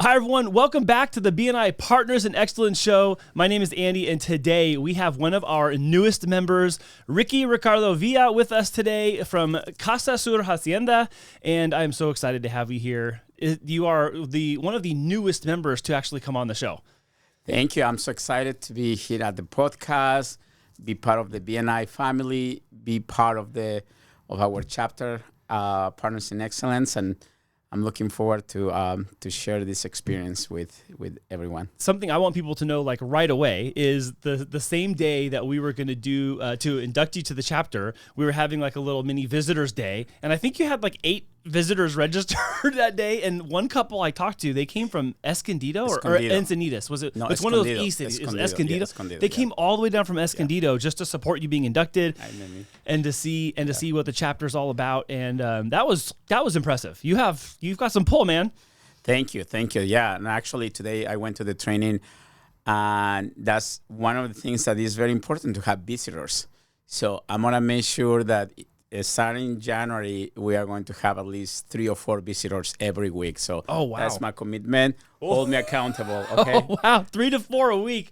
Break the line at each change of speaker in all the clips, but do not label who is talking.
Hi, everyone. Welcome back to the BNI Partners In Excellence show. My name is Andy, and today we have one of our newest members, Ricardo Villa, with us today from Casa Hacienda, and I'm so excited to have you here. You are one of the newest members to actually come on the show.
Thank you. I'm so excited to be here at the podcast, be part of the BNI family, be part of our chapter, Partners in Excellence, and I'm looking forward to share this experience with everyone.
Something I want people to know, like right away, is the same day that we were going to do to induct you to the chapter, we were having like a little mini visitors day, and I think you had like 8 visitors registered that day. And one couple I talked to, they came from Escondido or Encinitas. Was it?
No,
it's one of those east cities. Escondido.
Yeah, Escondido.
They came all the way down from Escondido just to support you being inducted and to see what the chapter's all about. And that was impressive. You've got some pull, man.
Thank you. Yeah, and actually today I went to the training, and that's one of the things that is very important to have visitors. So I'm gonna make sure that starting January, we are going to have at least 3 or 4 visitors every week. So that's my commitment. Hold me accountable, okay?
Oh, wow, 3 to 4 a week.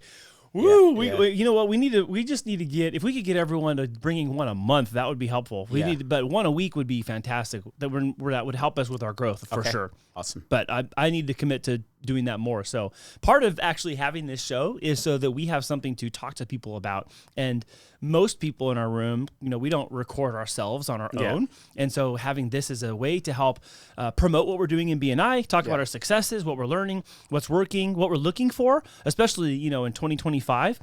Woo! We you know what? We just need to get, if we could get everyone to bringing one a month, that would be helpful. But one a week would be fantastic. That would help us with our growth for sure.
Awesome.
But I need to commit to doing that more. So part of actually having this show is so that we have something to talk to people about. And most people in our room, we don't record ourselves on our own. And so having this as a way to help promote what we're doing in BNI, talk about our successes, what we're learning, what's working, what we're looking for, especially, in 2025,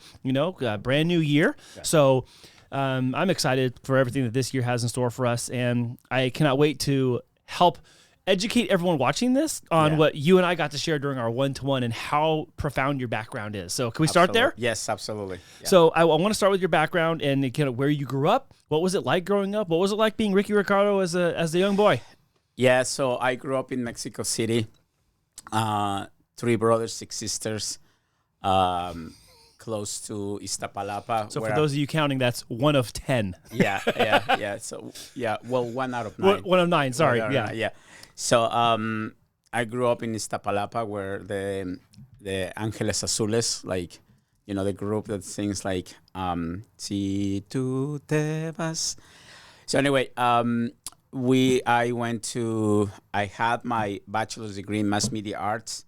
brand new year. Yeah. So I'm excited for everything that this year has in store for us. And I cannot wait to help educate everyone watching this on what you and I got to share during our one-to-one and how profound your background is. So can we start there?
Yes, absolutely. Yeah.
So I want to start with your background and kind of where you grew up. What was it like growing up? What was it like being Ricardo as a young boy?
Yeah, so I grew up in Mexico City. 3 brothers, 6 sisters, close to Iztapalapa.
So for those of you counting, that's 1 of 10.
Yeah. So, well, 1 out of 9.
1 of 9, sorry.
Yeah. So I grew up in Iztapalapa, where the Ángeles Azules, like, the group that sings like Si tú te vas. So anyway, I had my bachelor's degree in mass media arts,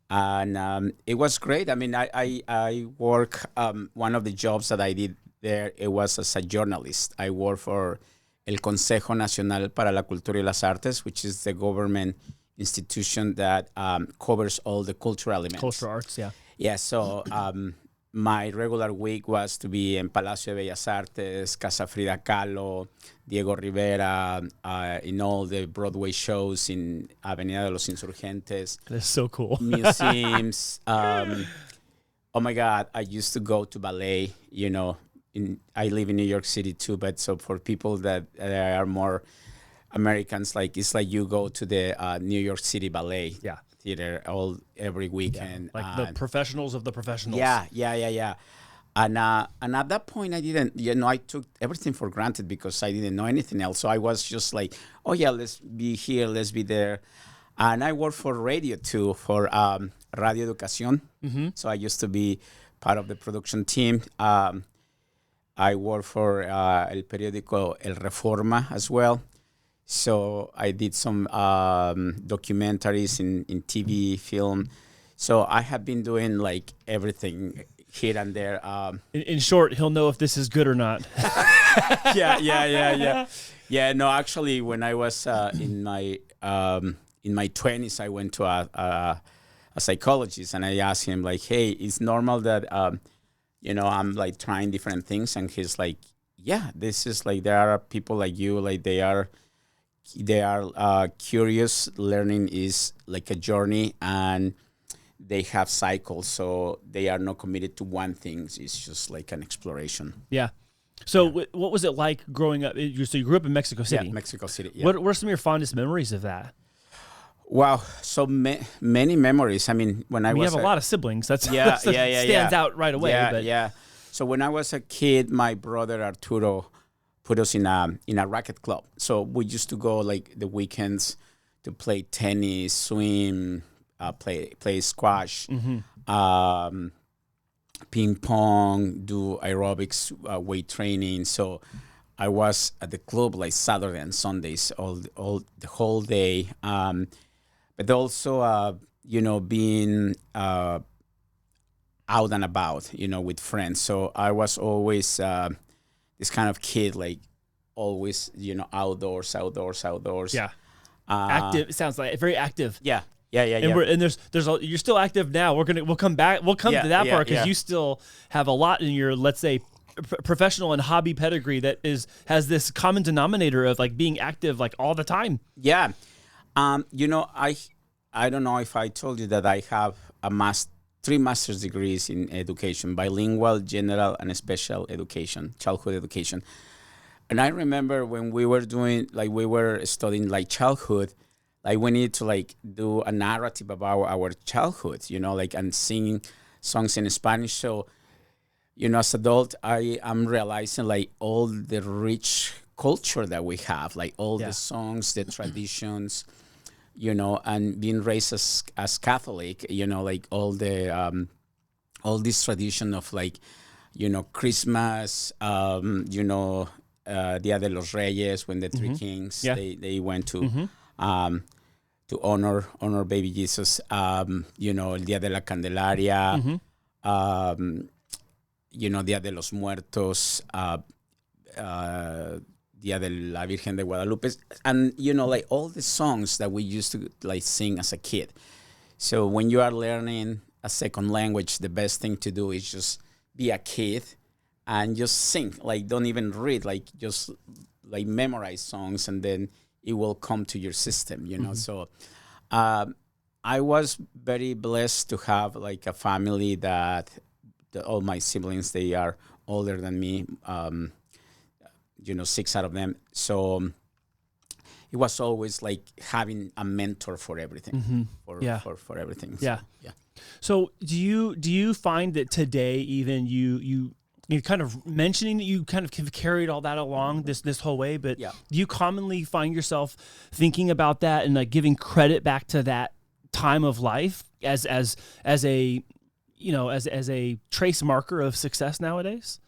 and it was great. I mean, I work, one of the jobs that I did there, it was as a journalist. I work for El Consejo Nacional para la Cultura y las Artes, which is the government institution that covers all the cultural elements.
Cultural arts, yeah.
Yeah, so my regular week was to be in Palacio de Bellas Artes, Casa Frida Kahlo, Diego Rivera, in all the Broadway shows in Avenida de los Insurgentes.
That's so cool.
Museums. Oh my God, I used to go to ballet, I live in New York City too, but so for people that are more Americans, like it's like you go to the New York City Ballet Theater every weekend.
Like the professionals of the professionals.
Yeah. And at that point, I didn't, I took everything for granted because I didn't know anything else. So I was just like, oh yeah, let's be here, let's be there. And I worked for radio too, for Radio Educación. Mm-hmm. So I used to be part of the production team. I work for el periódico El Reforma as well. So I did some documentaries in TV, film. So I have been doing like everything here and there.
In short, he'll know if this is good or not.
Yeah. Yeah, no, actually, when I was in my 20s, I went to a psychologist, and I asked him like, hey, it's normal that I'm like trying different things. And he's like, yeah, this is like, there are people like you, like they are curious. Learning is like a journey, and they have cycles. So they are not committed to one thing. It's just like an exploration.
Yeah. So what was it like growing up? So you grew up in Mexico City.
Yeah, Mexico City. Yeah.
What are some of your fondest memories of that?
Wow, so many memories. I mean, when I was...
You have a lot of siblings. That's stands out right away.
Yeah. So when I was a kid, my brother Arturo put us in a racket club. So we used to go like the weekends to play tennis, swim, play squash, ping pong, do aerobics, weight training. So I was at the club like Saturday and Sundays, all the whole day. But also, being out and about, with friends. So I was always this kind of kid, like always, outdoors.
Yeah. Active. It sounds like very active.
Yeah.
And you're still active now. We'll come back. We'll come to that part because you still have a lot in your, let's say, professional and hobby pedigree that has this common denominator of like being active like all the time.
Yeah. I don't know if I told you that I have 3 master's degrees in education: bilingual, general, and special education, childhood education. And I remember when we were studying like childhood, like we need to like do a narrative about our childhood, and singing songs in Spanish. So, as adult, I am realizing like all the rich culture that we have, like all the songs, the traditions, and being raised as Catholic, like all this tradition of like, Christmas, Dia de los Reyes, when the 3 kings, they went to honor baby Jesus, El Dia de la Candelaria, Dia de los Muertos, Dia de la Virgen de Guadalupe, and like all the songs that we used to like sing as a kid. So when you are learning a second language, the best thing to do is just be a kid and just sing. Like don't even read, like just like memorize songs, and then it will come to your system, So I was very blessed to have like a family that all my siblings, they are older than me, 6 out of them. So it was always like having a mentor for everything, for everything. So, yeah.
So do you find that today, even you kind of mentioning that you kind of have carried all that along this whole way, but do you commonly find yourself thinking about that and like giving credit back to that time of life as a as a trace marker of success nowadays?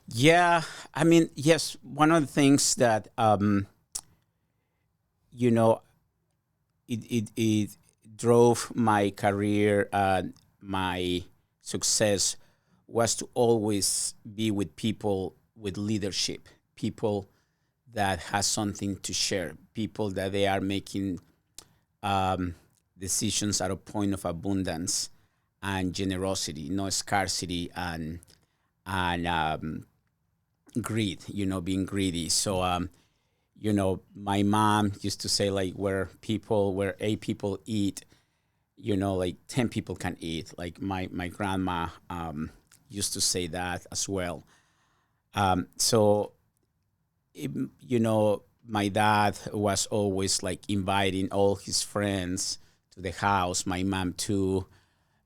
Yeah, I mean, yes. One of the things that it drove my career and my success was to always be with people with leadership, people that has something to share, people that they are making decisions at a point of abundance and generosity, no scarcity and greed, being greedy. So, my mom used to say like where 8 people eat, like 10 people can eat. Like my grandma used to say that as well. So, my dad was always like inviting all his friends to the house. My mom too.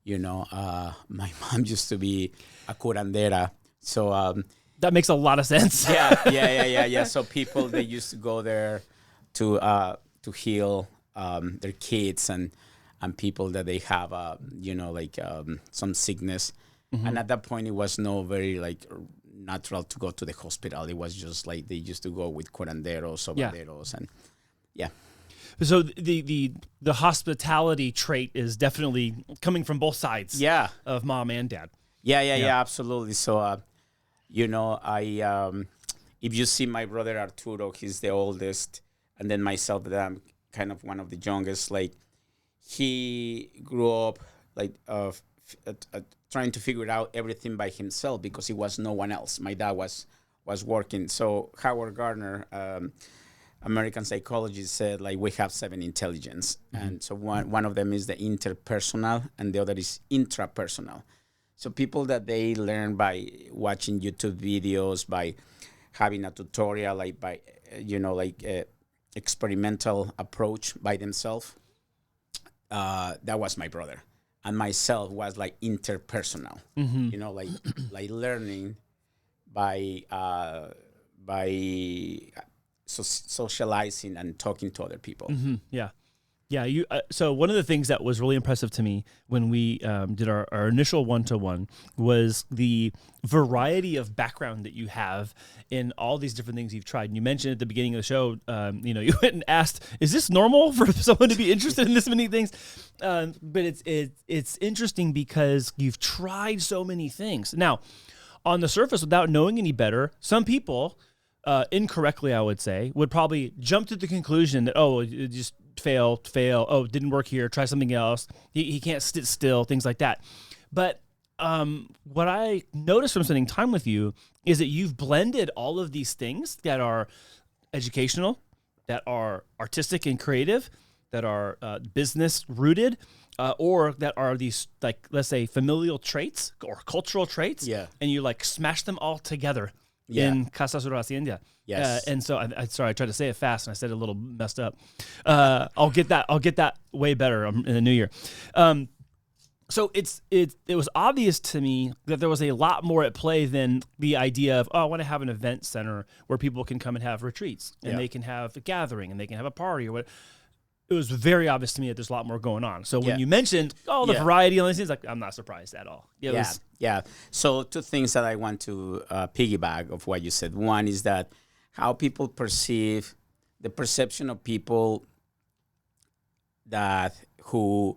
My mom used to be a curandera. So
that makes a lot of sense.
Yeah. So people, they used to go there to heal their kids and people that they have some sickness. And at that point, it was no very like natural to go to the hospital. It was just like they used to go with curanderos, sobaderos, and
So the hospitality trait is definitely coming from both sides. Of mom and dad.
Yeah, absolutely. So, I if you see my brother Arturo, he's the oldest, and then myself, that I'm kind of one of the youngest. Like he grew up like trying to figure out everything by himself because he was no one else. My dad was working. So Howard Gardner, American psychologist, said like we have 7 intelligence, and so one of them is the interpersonal, and the other is intrapersonal. So people that they learn by watching YouTube videos, by having a tutorial, like by experimental approach by themselves. That was my brother, and myself was like interpersonal. Like learning by socializing and talking to other people.
Yeah. Yeah, so one of the things that was really impressive to me when we did our initial one-to-one was the variety of background that you have in all these different things you've tried. And you mentioned at the beginning of the show, you went and asked, "Is this normal for someone to be interested in this many things?" But it's interesting because you've tried so many things. Now, on the surface, without knowing any better, some people, incorrectly, I would say, would probably jump to the conclusion that, oh, it just fail. Oh, didn't work here. Try something else. He can't sit still, things like that. But what I noticed from spending time with you is that you've blended all of these things that are educational, that are artistic and creative, that are business rooted, or that are these, like, let's say, familial traits or cultural traits.
Yeah.
And you like smash them all together in Casa Hacienda.
Yes.
And so, I tried to say it fast and I said it a little messed up. I'll get that way better in the new year. So it was obvious to me that there was a lot more at play than the idea of, oh, I want to have an event center where people can come and have retreats and they can have a gathering and they can have a party or what. It was very obvious to me that there's a lot more going on. So when you mentioned the variety and all these things, like, I'm not surprised at all.
Yeah. So two things that I want to piggyback of what you said. One is that how people perceive the perception of people who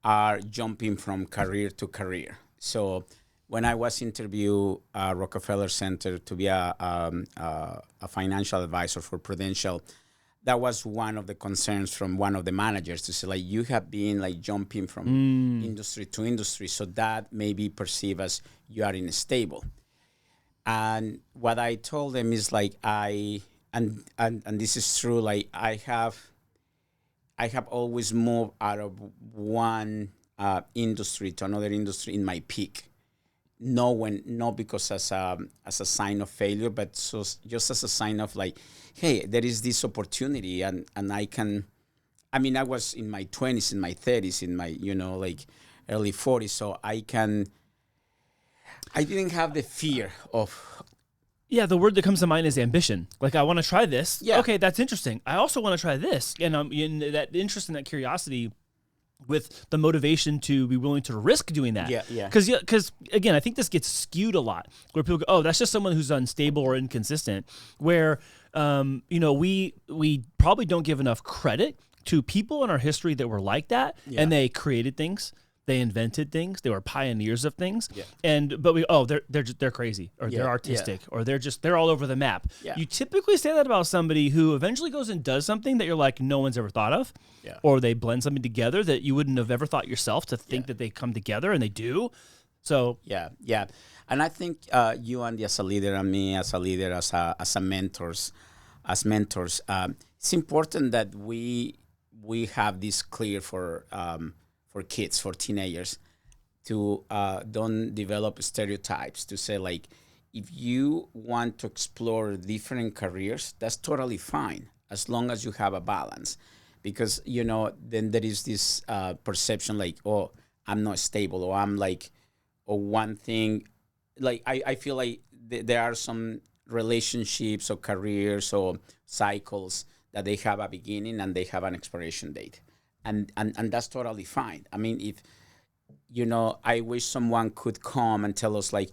are jumping from career to career. So when I was interviewed at Rockefeller Center to be a financial advisor for Prudential, that was one of the concerns from one of the managers to say, like, you have been like jumping from industry to industry, so that may be perceived as you are unstable. And what I told them is like, and this is true, like I have always moved out of one industry to another industry in my peak. Not because as a sign of failure, but just as a sign of like, hey, there is this opportunity, and I was in my 20s, in my 30s, in my like early 40s, so I didn't have the fear of.
Yeah, the word that comes to mind is ambition. Like, I want to try this.
Yeah.
Okay, that's interesting. I also want to try this, and in that interest and that curiosity, with the motivation to be willing to risk doing that.
Yeah.
Because again, I think this gets skewed a lot, where people go, oh, that's just someone who's unstable or inconsistent, where, we probably don't give enough credit to people in our history that were like that, and they created things. They invented things. They were pioneers of things. Yeah. But they're crazy, or they're artistic, or they're all over the map. Yeah. You typically say that about somebody who eventually goes and does something that you're like, no one's ever thought of, or they blend something together that you wouldn't have ever thought yourself to think that they come together, and they do. So
yeah. And I think you, Andy, as a leader, and me as a leader, as mentors, it's important that we have this clear for kids, for teenagers, to don't develop stereotypes, to say, like, if you want to explore different careers, that's totally fine, as long as you have a balance. Because, then there is this perception like, oh, I'm not stable, or I'm like, or one thing, like, I feel like there are some relationships or careers or cycles that they have a beginning and they have an expiration date. And that's totally fine. I mean, if, I wish someone could come and tell us, like,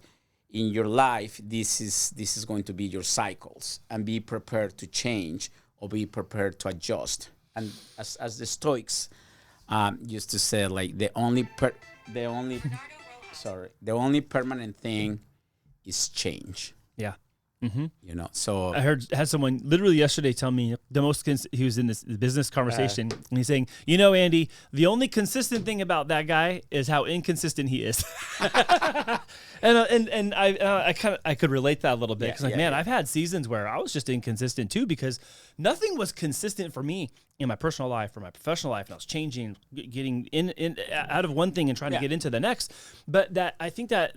in your life, this is going to be your cycles, and be prepared to change or be prepared to adjust. And as the Stoics used to say, like, the only permanent thing is change.
Yeah.
Mm-hmm. So
I had someone literally yesterday tell me he was in this business conversation, and he's saying, Andy, the only consistent thing about that guy is how inconsistent he is. and I could relate that a little bit, because I've had seasons where I was just inconsistent too, because nothing was consistent for me in my personal life or my professional life, and I was changing, getting in out of one thing and trying to get into the next. But that, I think that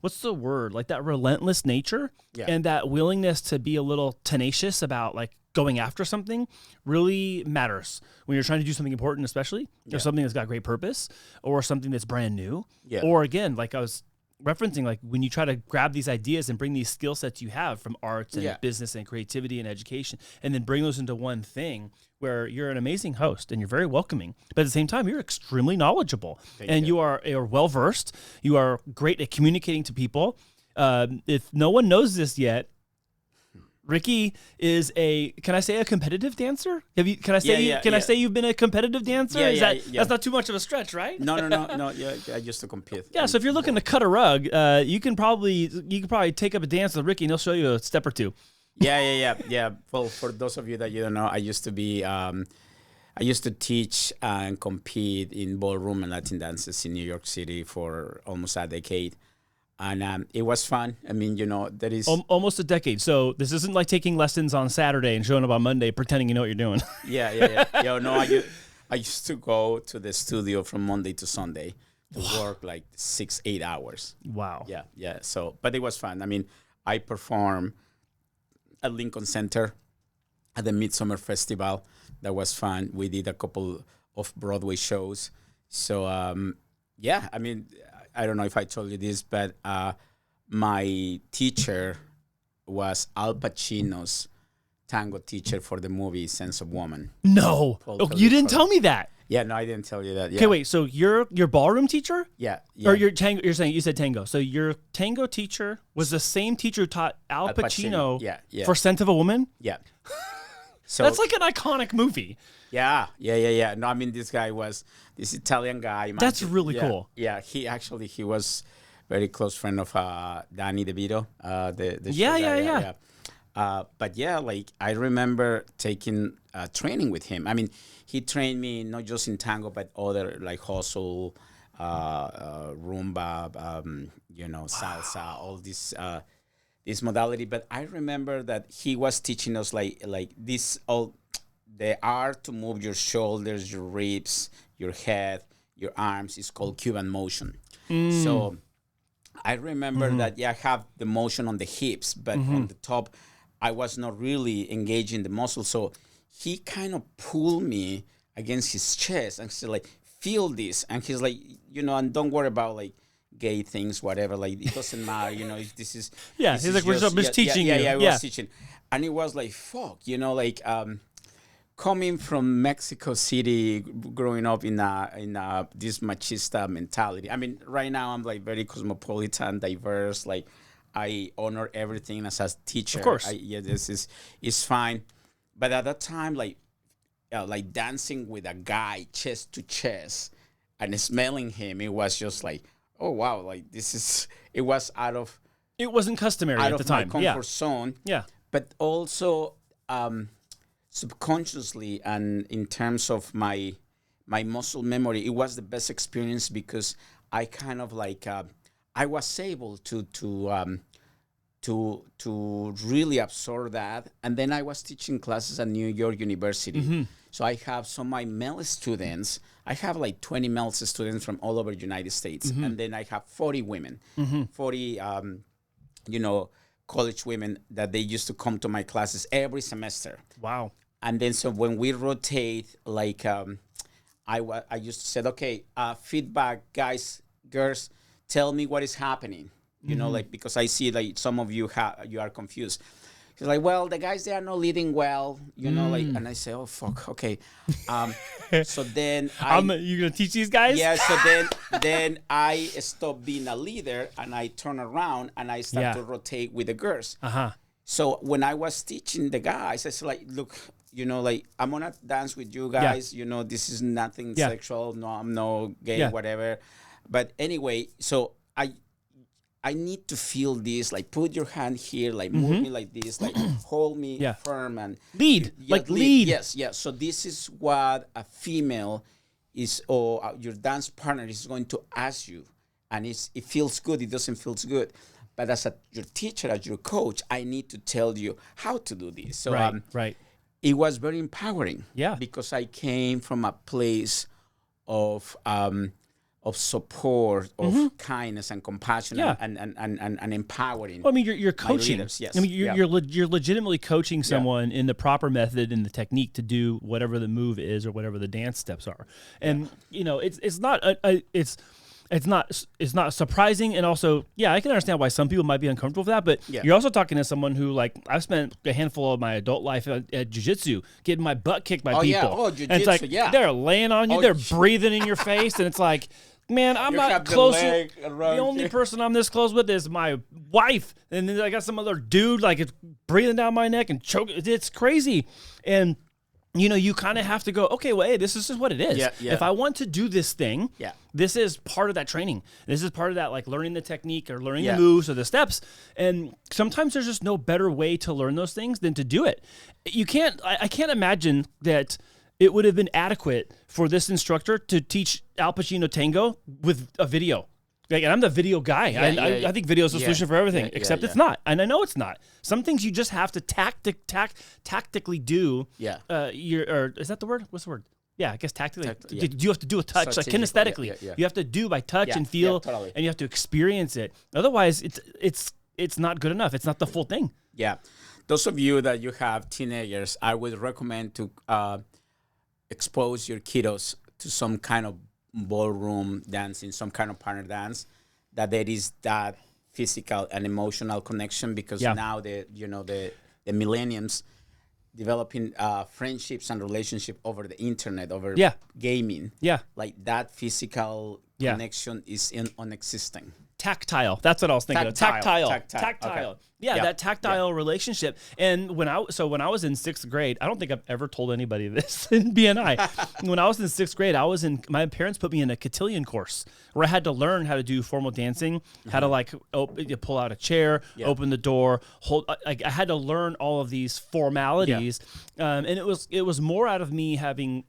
what's the word? Like, that relentless nature and that willingness to be a little tenacious about, like, going after something really matters when you're trying to do something important, especially or something that's got great purpose, or something that's brand new. Yeah. Or again, like I was referencing, like, when you try to grab these ideas and bring these skill sets you have from arts and business and creativity and education, and then bring those into one thing where you're an amazing host and you're very welcoming, but at the same time, you're extremely knowledgeable and you are well-versed. You are great at communicating to people. If no one knows this yet, Ricky is can I say a competitive dancer? Can I say you've been a competitive dancer? That's not too much of a stretch, right?
No. Yeah, I used to compete.
Yeah, so if you're looking to cut a rug, you can probably take up a dance with Ricky and he'll show you a step or two.
Yeah. Well, for those of you that you don't know, I used to teach and compete in ballroom and Latin dances in New York City for almost a decade. And it was fun. I mean, there is
almost a decade. So this isn't like taking lessons on Saturday and showing up on Monday pretending you know what you're doing.
Yeah. I used to go to the studio from Monday to Sunday to work like 6-8 hours.
Wow.
Yeah. So, but it was fun. I mean, I performed at Lincoln Center at the Midsummer Festival. That was fun. We did a couple of Broadway shows. So, I mean, I don't know if I told you this, but my teacher was Al Pacino's tango teacher for the movie Sense of Woman.
No. You didn't tell me that.
Yeah, no, I didn't tell you that. Yeah.
Okay, wait. So your ballroom teacher?
Yeah.
Or your tango? You're saying you said tango. So your tango teacher was the same teacher who taught Al Pacino. For Scent of a Woman?
Yeah. So
that's like an iconic movie.
Yeah. No, I mean, this guy was this Italian guy.
That's really cool.
Yeah, he was very close friend of Danny DeVito.
Yeah.
But yeah, like I remember taking training with him. I mean, he trained me not just in tango, but other like hustle, rumba, salsa, all this modality. But I remember that he was teaching us like this all. The art to move your shoulders, your ribs, your head, your arms is called Cuban motion. So I remember that, I have the motion on the hips, but on the top, I was not really engaging the muscle. So he kind of pulled me against his chest and said, like, feel this. And he's like, and don't worry about, like, gay things, whatever. Like, it doesn't matter, this is...
Yeah, he's like, we're just teaching you.
Yeah, we was teaching. And it was like, fuck, coming from Mexico City, growing up in this machista mentality. I mean, right now I'm like very cosmopolitan, diverse. Like, I honor everything as a teacher.
Of course.
This is fine. But at that time, like dancing with a guy chest to chest and smelling him, it was just like, oh wow, like it was out of.
It wasn't customary at the time.
My comfort zone.
Yeah.
But also. Subconsciously and in terms of my muscle memory, it was the best experience because I kind of like I was able to really absorb that, and then I was teaching classes at New York University. So I have some of my male students. I have like 20 male students from all over the United States, and then I have 40 women, 40 college women that they used to come to my classes every semester.
Wow.
And then so when we rotate, like I used to say, okay, feedback, guys, girls, tell me what is happening. Like, because I see like some of you are confused. He's like, well, the guys, they are not leading well, like, and I say, oh, fuck, okay. So then
you going to teach these guys?
Yeah, so then I stop being a leader and I turn around and I start to rotate with the girls. So when I was teaching the guys, I said, like, look, like, I'm going to dance with you guys. This is nothing sexual. No, I'm no gay, whatever. But anyway, so I need to feel this, like, put your hand here, like, move me like this, like, hold me firm and
lead. Lead.
Yes. So this is what a female is, or your dance partner is going to ask you. And it feels good. It doesn't feel good. But as your teacher, as your coach, I need to tell you how to do this. So
right.
It was very empowering.
Yeah.
Because I came from a place of support, of kindness and compassion, and empowering.
Well, I mean, you're coaching.
Leaders, yes.
I mean, you're legitimately coaching someone in the proper method and the technique to do whatever the move is or whatever the dance steps are. And it's not it's not surprising, and also, yeah, I can understand why some people might be uncomfortable with that. But you're also talking to someone who, like, I've spent a handful of my adult life at jiu-jitsu, getting my butt kicked by people.
Yeah. Oh, jiu-jitsu,
and it's like they're laying on you, they're breathing in your face, and it's like, man, I'm not close. The only person I'm this close with is my wife, and then I got some other dude like it's breathing down my neck and choking. It's crazy, and you kind of have to go, okay, well, hey, this is just what it is. If I want to do this thing, this is part of that training. This is part of that, like, learning the technique or learning the moves or the steps. And sometimes there's just no better way to learn those things than to do it. I can't imagine that it would have been adequate for this instructor to teach Al Pacino tango with a video. Like, and I'm the video guy. I think video is the solution for everything, except it's not. And I know it's not. Some things you just have to tactically do. Or is that the word? What's the word? Yeah, I guess tactically. You have to do a touch, like kinesthetically. You have to do by touch and feel, and you have to experience it. Otherwise, it's not good enough. It's not the full thing.
Yeah. Those of you that you have teenagers, I would recommend to expose your kiddos to some kind of ballroom dancing, some kind of partner dance, that there is that physical and emotional connection, because now the millenniums developing friendships and relationship over the internet, over gaming. Like that physical connection is unexisting.
Tactile. That's what I was thinking of. Tactile.
Okay.
Yeah, that tactile relationship. And when I was in 6th grade, I don't think I've ever told anybody this in BNI. When I was in 6th grade, my parents put me in a cotillion course where I had to learn how to do formal dancing, how to, like, pull out a chair, open the door, hold. I had to learn all of these formalities, and it was more out of me having.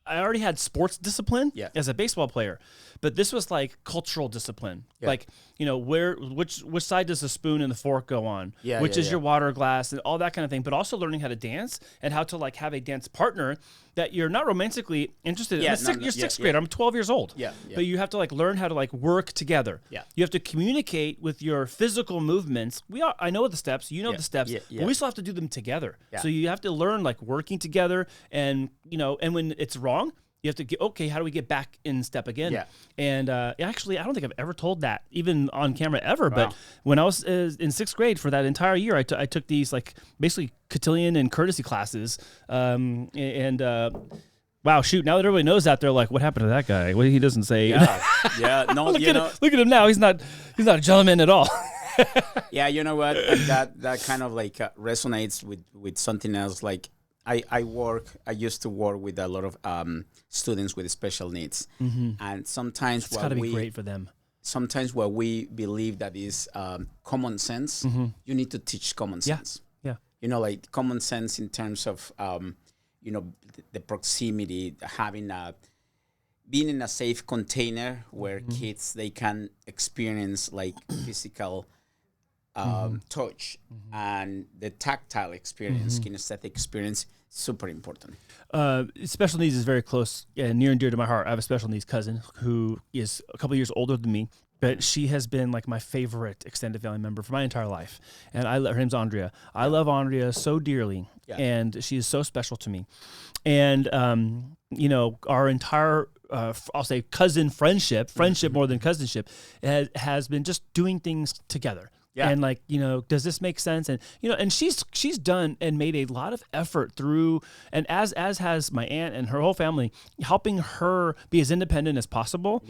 I already had sports discipline as a baseball player, but this was like cultural discipline. Like, which side does the spoon and the fork go on? Which is your water glass and all that kind of thing, but also learning how to dance and how to, like, have a dance partner that you're not romantically interested in. You're 6th grade. I'm 12 years old. But you have to, like, learn how to, like, work together. You have to communicate with your physical movements. I know the steps, the steps, but we still have to do them together. So you have to learn, like, working together, and and when it's wrong, you have to get, okay, how do we get back in step again? And actually, I don't think I've ever told that, even on camera ever. Wow. But when I was in 6th grade for that entire year, I took these, like, basically cotillion and courtesy classes. Wow, shoot, now that everybody knows that, they're like, what happened to that guy? Well, he doesn't say.
No,
look at him now. He's not a gentleman at all.
You know what? That kind of, like, resonates with something else. Like, I used to work with a lot of students with special needs, and sometimes
it's got to be great for them.
Sometimes what we believe that is common sense, you need to teach common sense. Like common sense in terms of the proximity, being in a safe container where kids, they can experience, like, physical touch and the tactile experience, kinesthetic experience, super important.
Special needs is very close and near and dear to my heart. I have a special needs cousin who is a couple years older than me, but she has been, like, my favorite extended family member for my entire life. And her name's Andrea. I love Andrea so dearly, and she is so special to me. And our entire I'll say cousin friendship more than cousinship, has been just doing things together. And, like, does this make sense? And and she's done and made a lot of effort through, and as has my aunt and her whole family, helping her be as independent as possible.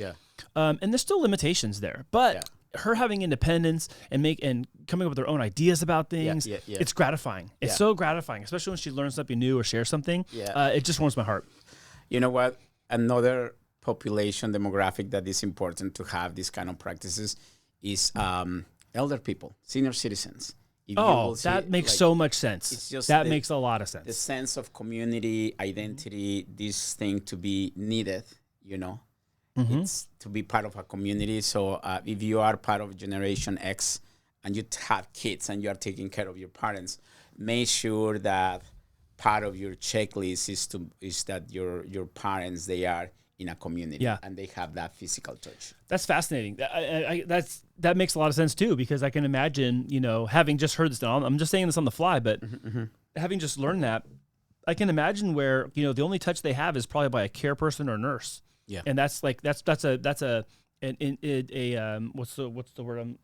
And there's still limitations there, but her having independence and coming up with her own ideas about things, it's gratifying. It's so gratifying, especially when she learns something new or shares something. It just warms my heart. You know what?
Another population demographic that is important to have these kind of practices is elder people, senior citizens.
That makes so much sense. It's just makes a lot of sense.
The sense of community, identity, this thing to be needed, it's to be part of a community. So if you are part of Generation X and you have kids and you are taking care of your parents, make sure that part of your checklist is that your parents, they are in a community and they have that physical touch.
That's fascinating. That makes a lot of sense too, because I can imagine, having just heard this, I'm just saying this on the fly, but having just learned that, I can imagine where, the only touch they have is probably by a care person or nurse. And that's a what's the word?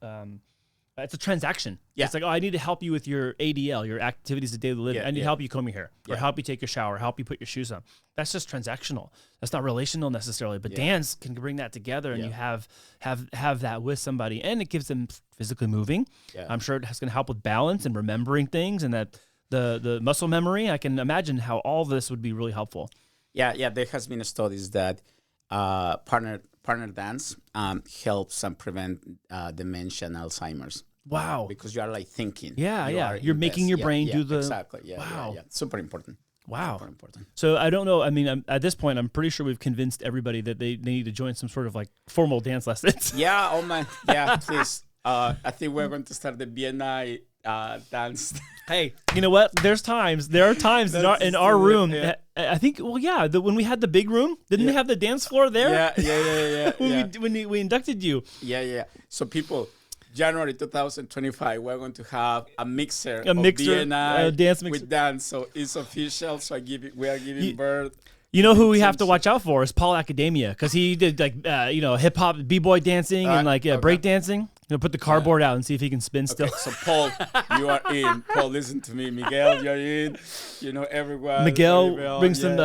It's a transaction.
Yeah.
It's like, oh, I need to help you with your ADL, your activities of daily living. I need to help you comb your hair, or help you take a shower, help you put your shoes on. That's just transactional. That's not relational necessarily. But dance can bring that together, and you have that with somebody, and it gives them physically moving. Yeah. I'm sure it's going to help with balance and remembering things, and that the muscle memory. I can imagine how all this would be really helpful.
Yeah. There has been studies that partner dance helps and prevent dementia and Alzheimer's.
Wow.
Because you are like thinking.
You're making your brain do the...
Exactly. Wow. Super important.
Wow.
Super important.
So I don't know. I mean, at this point, I'm pretty sure we've convinced everybody that they need to join some sort of like formal dance lessons.
Yeah. Oh, man. Yeah, please. I think we're going to start the BNI dance.
Hey, you know what? There are times in our room. Yeah. I think, when we had the big room, didn't they have the dance floor there?
Yeah.
when we inducted you.
Yeah. So people, January 2025, we're going to have a mixer of BNI
dance mixer
with dance. So it's official. So we are giving birth.
You know who we have to watch out for is Paul Academia, because he did hip hop, b-boy dancing and break dancing. Put the cardboard out and see if he can spin still.
So Paul, you are in. Paul, listen to me. Miguel, you're in. Everyone.
Miguel brings some.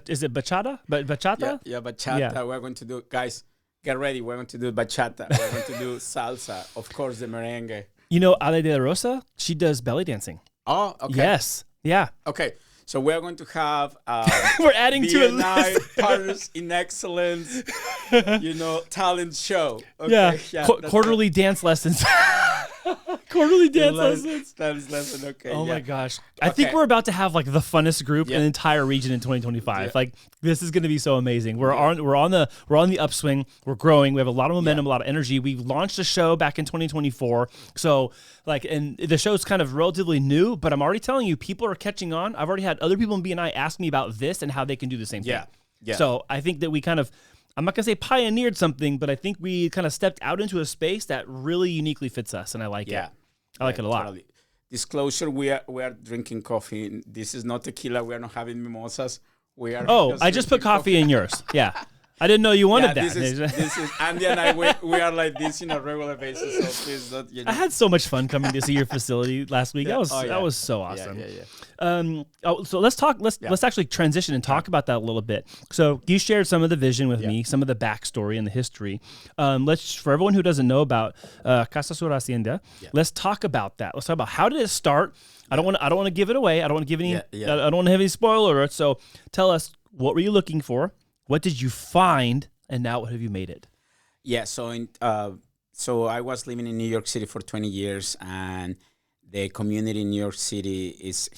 Is it bachata? Bachata?
Yeah, bachata. Yeah. We're going to do, guys. Get ready. We're going to do bachata. We're going to do salsa. Of course, the merengue.
Ale de la Rosa. She does belly dancing.
Oh, okay.
Yes. Yeah.
Okay. So we're going to have
we're adding to a
BNI Partners in Excellence, talent show.
Okay, quarterly dance lessons. Quarterly dance lessons.
Dance lesson. Okay.
Oh my gosh! I think we're about to have like the funnest group in the entire region in 2025. Like this is going to be so amazing. We're on the upswing. We're growing. We have a lot of momentum, a lot of energy. We launched a show back in 2024. So and the show's kind of relatively new, but I'm already telling you, people are catching on. I've already had other people in BNI ask me about this and how they can do the same thing. Yeah. So I think that we kind of, I'm not going to say pioneered something, but I think we kind of stepped out into a space that really uniquely fits us, and I like it. I like it a lot. Totally.
Disclosure, we are drinking coffee. This is not tequila. We are not having mimosas.
I just put coffee in yours. Yeah. I didn't know you wanted that.
This is Andy and I. We are like this on a regular basis. So please don't.
I had so much fun coming to see your facility last week. That was so awesome. So let's talk. Let's actually transition and talk about that a little bit. So you shared some of the vision with me, some of the backstory and the history. For everyone who doesn't know about Casa sur Hacienda, let's talk about that. Let's talk about how did it start. I don't want to give it away. I don't want to give any. I don't want to have any spoiler alerts. So tell us, what were you looking for? What did you find, and now what have you made it?
Yeah, so I was living in New York City for 20 years, and the community in New York City is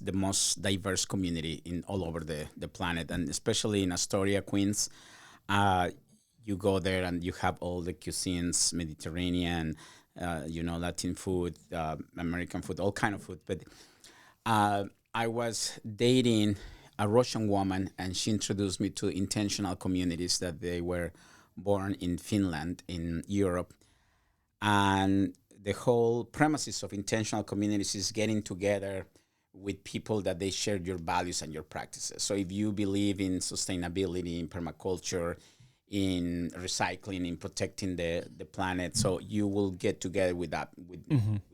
the most diverse community in all over the planet, and especially in Astoria, Queens. You go there and you have all the cuisines, Mediterranean, Latin food, American food, all kind of food. But I was dating a Russian woman, and she introduced me to intentional communities that they were born in Finland, in Europe. And the whole premises of intentional communities is getting together with people that they share your values and your practices. So if you believe in sustainability, in permaculture, in recycling, in protecting the planet, so you will get together with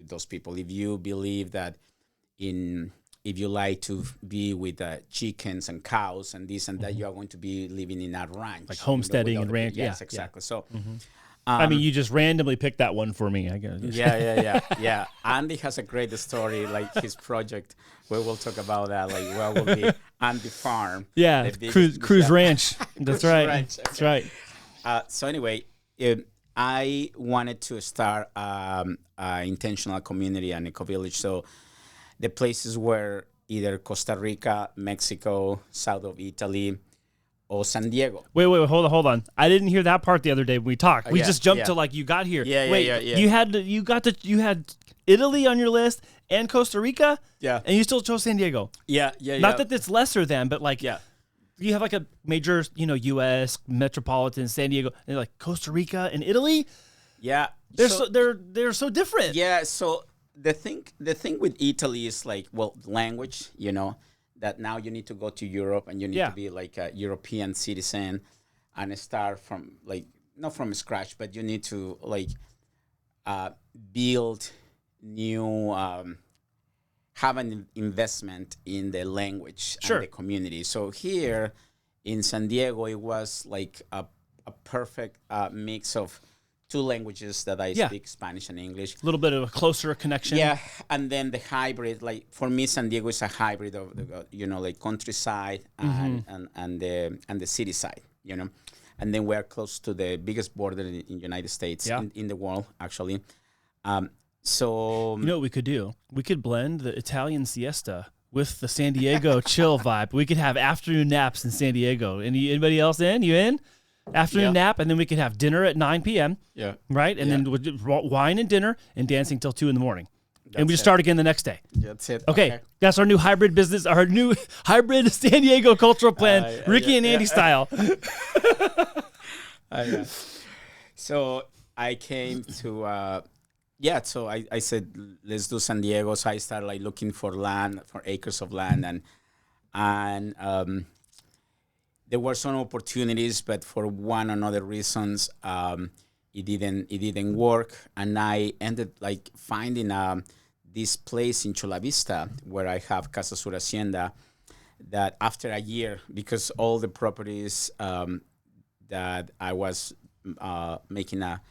those people. If you believe that if you like to be with chickens and cows and this and that, you are going to be living in a ranch.
Like homesteading and ranch.
Yes, exactly. So,
I mean, you just randomly picked that one for me, I guess.
Yeah. Andy has a great story, like his project. We will talk about that. Like, where will be Andy Farm?
Yeah, Cruise Ranch. That's right. Ranch. That's right.
So anyway, I wanted to start an intentional community and eco-village. So the places were either Costa Rica, Mexico, south of Italy, or San Diego.
Wait, hold on. I didn't hear that part the other day when we talked. We just jumped to like you got here.
Yeah.
You had Italy on your list and Costa Rica.
Yeah.
And you still chose San Diego.
Yeah.
Not that it's lesser than, but like you have like a major, U.S. metropolitan, San Diego, and like Costa Rica and Italy.
Yeah.
They're so different.
Yeah. So the thing with Italy is like, language, that now you need to go to Europe and you need to be like a European citizen and start from like not from scratch, but you need to like build new, have an investment in the language
Sure.
and the community. So here in San Diego, it was like a perfect mix of two languages that I speak, Spanish and English.
A little bit of a closer connection.
Yeah, and then the hybrid, like for me, San Diego is a hybrid of the, like countryside and the city side, and then we're close to the biggest border in United States, in the world, actually. So
you know what we could do? We could blend the Italian siesta with the San Diego chill vibe. We could have afternoon naps in San Diego. Anybody else in? You in? Afternoon nap, and then we could have dinner at 9 p.m.
Yeah.
Right? And then wine and dinner and dancing till 2 in the morning. And we just
it.
start again the next day.
That's it.
Okay. That's our new hybrid business, our new hybrid San Diego cultural plan, Ricky and Andy style.
So I came to, so I said, let's do San Diego. So I started like looking for land, for acres of land. And there were some opportunities, but for one or another reasons, it didn't work. And I ended like finding this place in Chula Vista where I have Casa Hacienda, that after a year, because all the properties that I was making a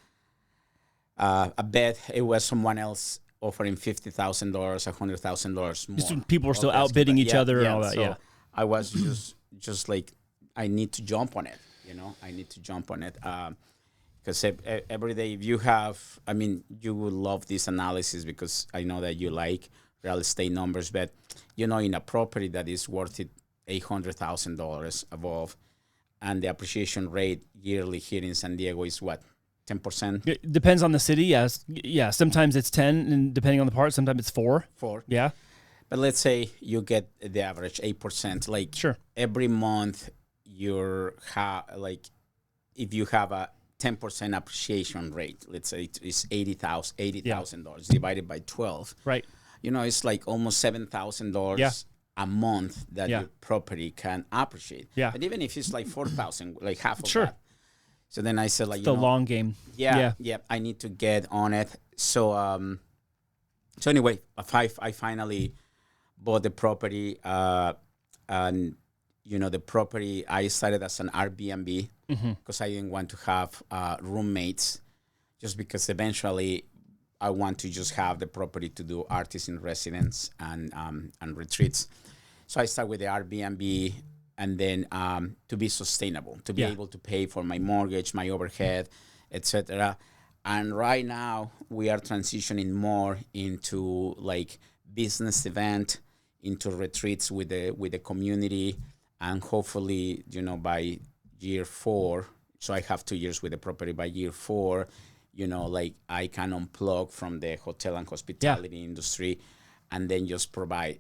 bet, it was someone else offering $50,000, $100,000 more.
Just people were still outbidding each other and all that. So
I was just like, I need to jump on it. I need to jump on it. Because every day, if you have, you will love this analysis because I know that you like real estate numbers, but, in a property that is worth it $800,000 above, and the appreciation rate yearly here in San Diego is what, 10%?
It depends on the city, yes. Yeah, sometimes it's 10, and depending on the part, sometimes it's 4.
4.
Yeah.
But let's say you get the average 8%. Like,
sure.
Every month, if you have a 10% appreciation rate, let's say it's $80,000 divided by 12.
Right.
It's like almost $7,000 a month that your property can appreciate.
Yeah.
But even if it's like 4,000, like half of
sure.
that. So then I said, like,
it's the long game.
Yeah, I need to get on it. So anyway, I finally bought the property, and the property, I started as an Airbnb because I didn't want to have roommates, just because eventually I want to just have the property to do artist in residence and retreats. So I started with the Airbnb, and then to be sustainable, to be able to pay for my mortgage, my overhead, etc. And right now we are transitioning more into like business event, into retreats with the community. And hopefully, by year 4, so I have 2 years with the property. By year 4, like I can unplug from the hotel and hospitality industry, and then just provide,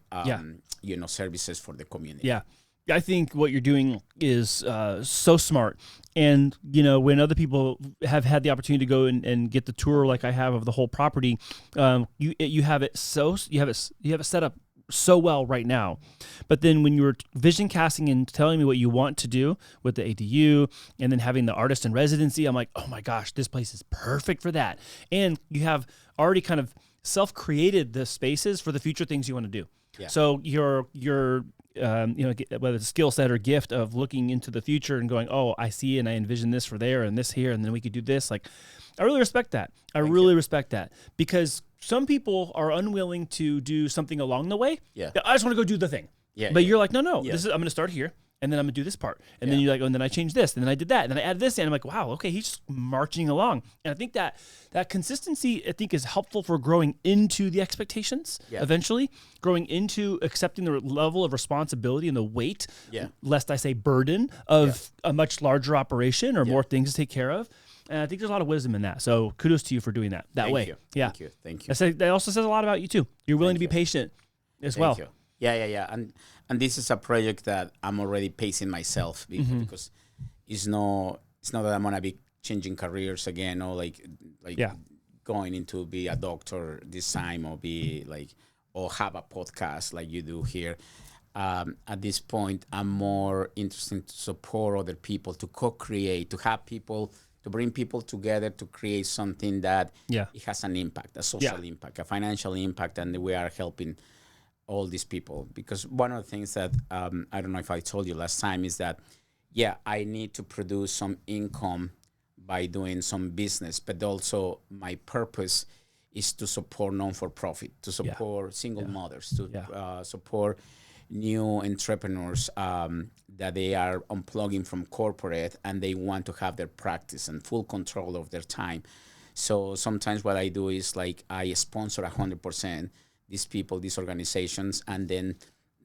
services for the community.
Yeah. I think what you're doing is so smart. And, when other people have had the opportunity to go and get the tour like I have of the whole property, you have it set up so well right now. But then when you were vision casting and telling me what you want to do with the ADU and then having the artist in residency, I'm like, oh my gosh, this place is perfect for that. And you have already kind of self-created the spaces for the future things you want to do. Yeah. So your whether it's a skill set or gift of looking into the future and going, oh, I see and I envision this for there and this here, and then we could do this. Like, I really respect that. I really respect that, because some people are unwilling to do something along the way.
Yeah.
I just want to go do the thing.
Yeah.
But you're like, no, I'm going to start here. And then I'm going to do this part. And then you're like, oh, and then I changed this. And then I did that. And then I added this. And I'm like, wow, okay, he's just marching along. And I think that consistency, I think, is helpful for growing into the expectations eventually, growing into accepting the level of responsibility and the weight, lest I say burden, of a much larger operation or more things to take care of. And I think there's a lot of wisdom in that. So kudos to you for doing that way.
You.
Yeah.
Thank you.
That also says a lot about you, too. You're willing to be patient as well.
Thank you. Yeah. And this is a project that I'm already pacing myself because it's not that I'm gonna be changing careers again or like going into be a doctor this time or have a podcast like you do here. At this point, I'm more interested to support other people, to co-create, to have people to bring people together to create something that it has an impact, a social impact, a financial impact, and we are helping all these people. Because one of the things that I don't know if I told you last time is that, I need to produce some income by doing some business, but also my purpose is to support non-for-profit, to support single mothers, to support new entrepreneurs that they are unplugging from corporate and they want to have their practice and full control of their time. So sometimes what I do is like I sponsor 100% these people, these organizations, and then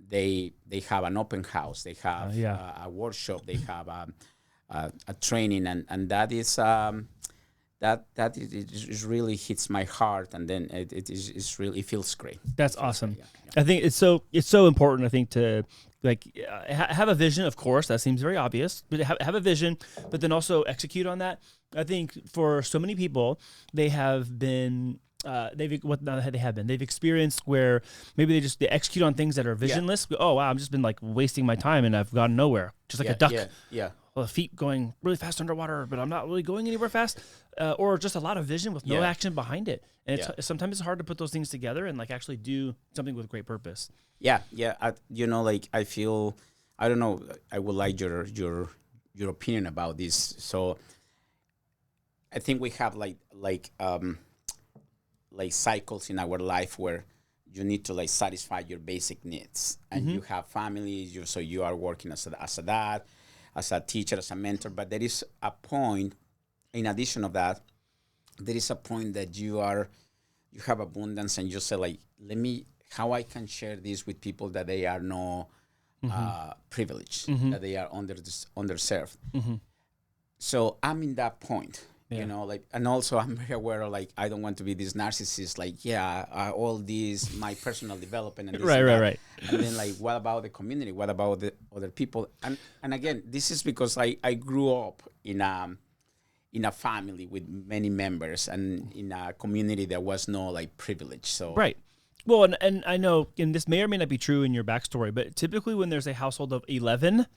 they have an open house, they have a workshop, they have a training, and that is that it really hits my heart, and then it's really, it feels great.
That's awesome. I think it's so important. I think to have a vision. Of course, that seems very obvious, but have a vision, but then also execute on that. I think for so many people, they have been. They've experienced where maybe they execute on things that are visionless. Oh wow, I've just been like wasting my time and I've gone nowhere, just like a duck. Well, the feet going really fast underwater, but I'm not really going anywhere fast, or just a lot of vision with no action behind it. And sometimes it's hard to put those things together and like actually do something with great purpose.
I feel, I don't know, I would like your opinion about this. So I think we have like cycles in our life where you need to like satisfy your basic needs, and you have families. So you are working as a dad, as a teacher, as a mentor. But there is a point, in addition of that, there is a point that you have abundance, and you say like, how I can share this with people that they are no privileged, that they are underserved. So I'm in that point. And also I'm very aware of like, I don't want to be this narcissist, like, all these, my personal development and this
right.
And then like, what about the community? What about the other people? And again, this is because I grew up in a family with many members and in a community that was no like privilege. So
right. Well, and I know, and this may or may not be true in your backstory, but typically when there's a household of 11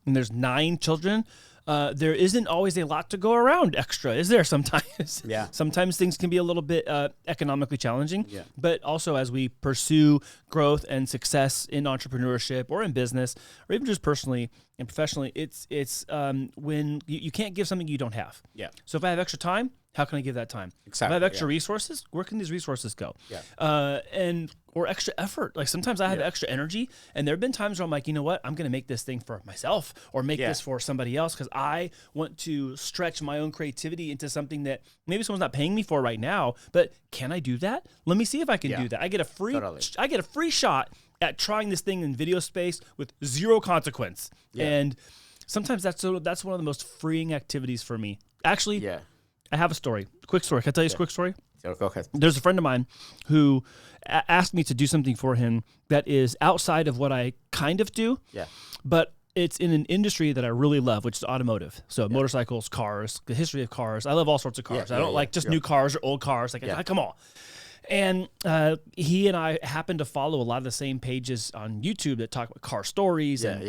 and there's 9 children, there isn't always a lot to go around extra, is there sometimes? Sometimes things can be a little bit economically challenging, but also as we pursue growth and success in entrepreneurship or in business, or even just personally and professionally, it's when you can't give something you don't have. So if I have extra time, how can I give that time?
Exactly.
If I have extra resources, where can these resources go? Or extra effort. Like sometimes I have extra energy, and there have been times where I'm like, you know what? I'm going to make this thing for myself or make this for somebody else because I want to stretch my own creativity into something that maybe someone's not paying me for right now, but can I do that? Let me see if I can do that. I get a free shot at trying this thing in video space with zero consequence. And sometimes that's one of the most freeing activities for me. Actually, I have a story. Quick story. Can I tell you a quick story?
Sure, go ahead.
There's a friend of mine who asked me to do something for him that is outside of what I kind of do, but it's in an industry that I really love, which is automotive. So motorcycles, cars, the history of cars. I love all sorts of cars. I don't like just new cars or old cars. Like, come on. And he and I happen to follow a lot of the same pages on YouTube that talk about car stories and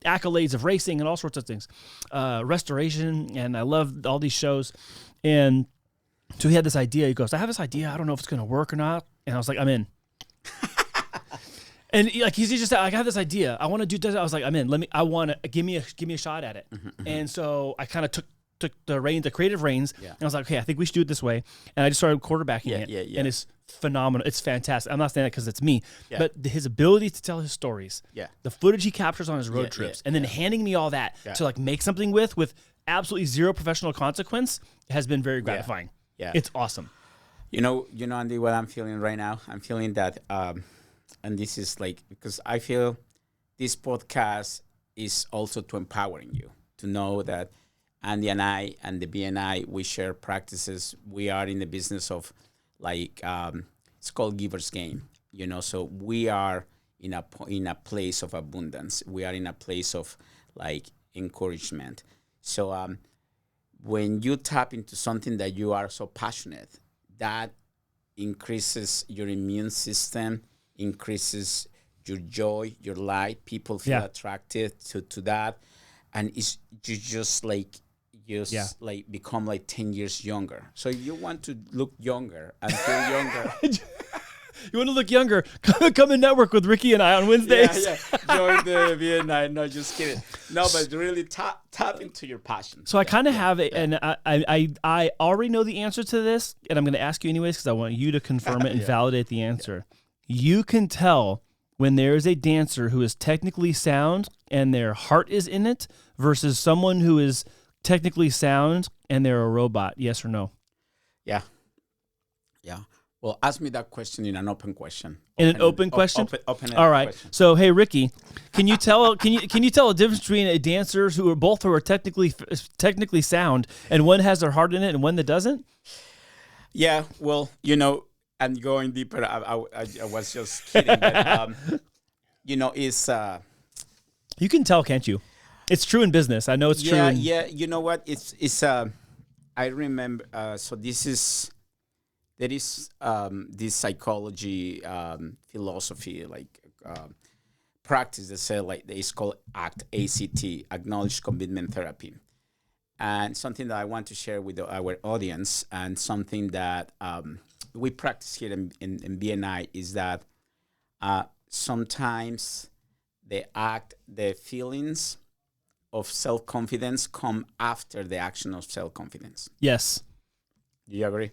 accolades of racing and all sorts of things, restoration, and I love all these shows. And so he had this idea. He goes, "I have this idea. I don't know if it's going to work or not." And I was like, "I'm in." And like he's just like, "I have this idea. I want to do this." I was like, "I'm in. Give me a shot at it." And so I kind of took the creative reins, and I was like, okay, I think we should do it this way. And I just started quarterbacking it, and it's phenomenal. It's fantastic. I'm not saying that because it's me, but his ability to tell his stories, the footage he captures on his road trips, and then handing me all that to like make something with absolutely zero professional consequence has been very gratifying. It's awesome.
You know, Andy, what I'm feeling right now? I'm feeling that, and this is like, because I feel this podcast is also to empowering you to know that Andy and I and the BNI, we share practices. We are in the business of like, it's called giver's game, so we are in a place of abundance. We are in a place of like encouragement. So when you tap into something that you are so passionate, that increases your immune system, increases your joy, your light. People feel attracted to that. And it's just like, just like become like 10 years younger. So if you want to look younger and feel younger.
You want to look younger? Come and network with Ricky and I on Wednesdays.
Yeah. Join the BNI. No, just kidding. No, but really tap into your passion.
So I kind of have it, and I already know the answer to this, and I'm going to ask you anyways because I want you to confirm it and validate the answer. You can tell when there is a dancer who is technically sound and their heart is in it versus someone who is technically sound and they're a robot. Yes or no?
Yeah. Well, ask me that question in an open question.
In an open question?
Open
all right.
question.
So, hey, Ricky, can you tell can you tell a difference between a dancers who are technically sound and one has their heart in it and one that doesn't?
Yeah. Well, and going deeper, I was just kidding. But, it's
you can tell, can't you? It's true in business. I know it's true.
Yeah. You know what? It's I remember. So there is this psychology philosophy practice that say it's called ACT, Acknowledged Commitment Therapy, and something that I want to share with our audience, and something that we practice here in BNI is that sometimes the feelings of self-confidence come after the action of self-confidence.
Yes.
Do you agree?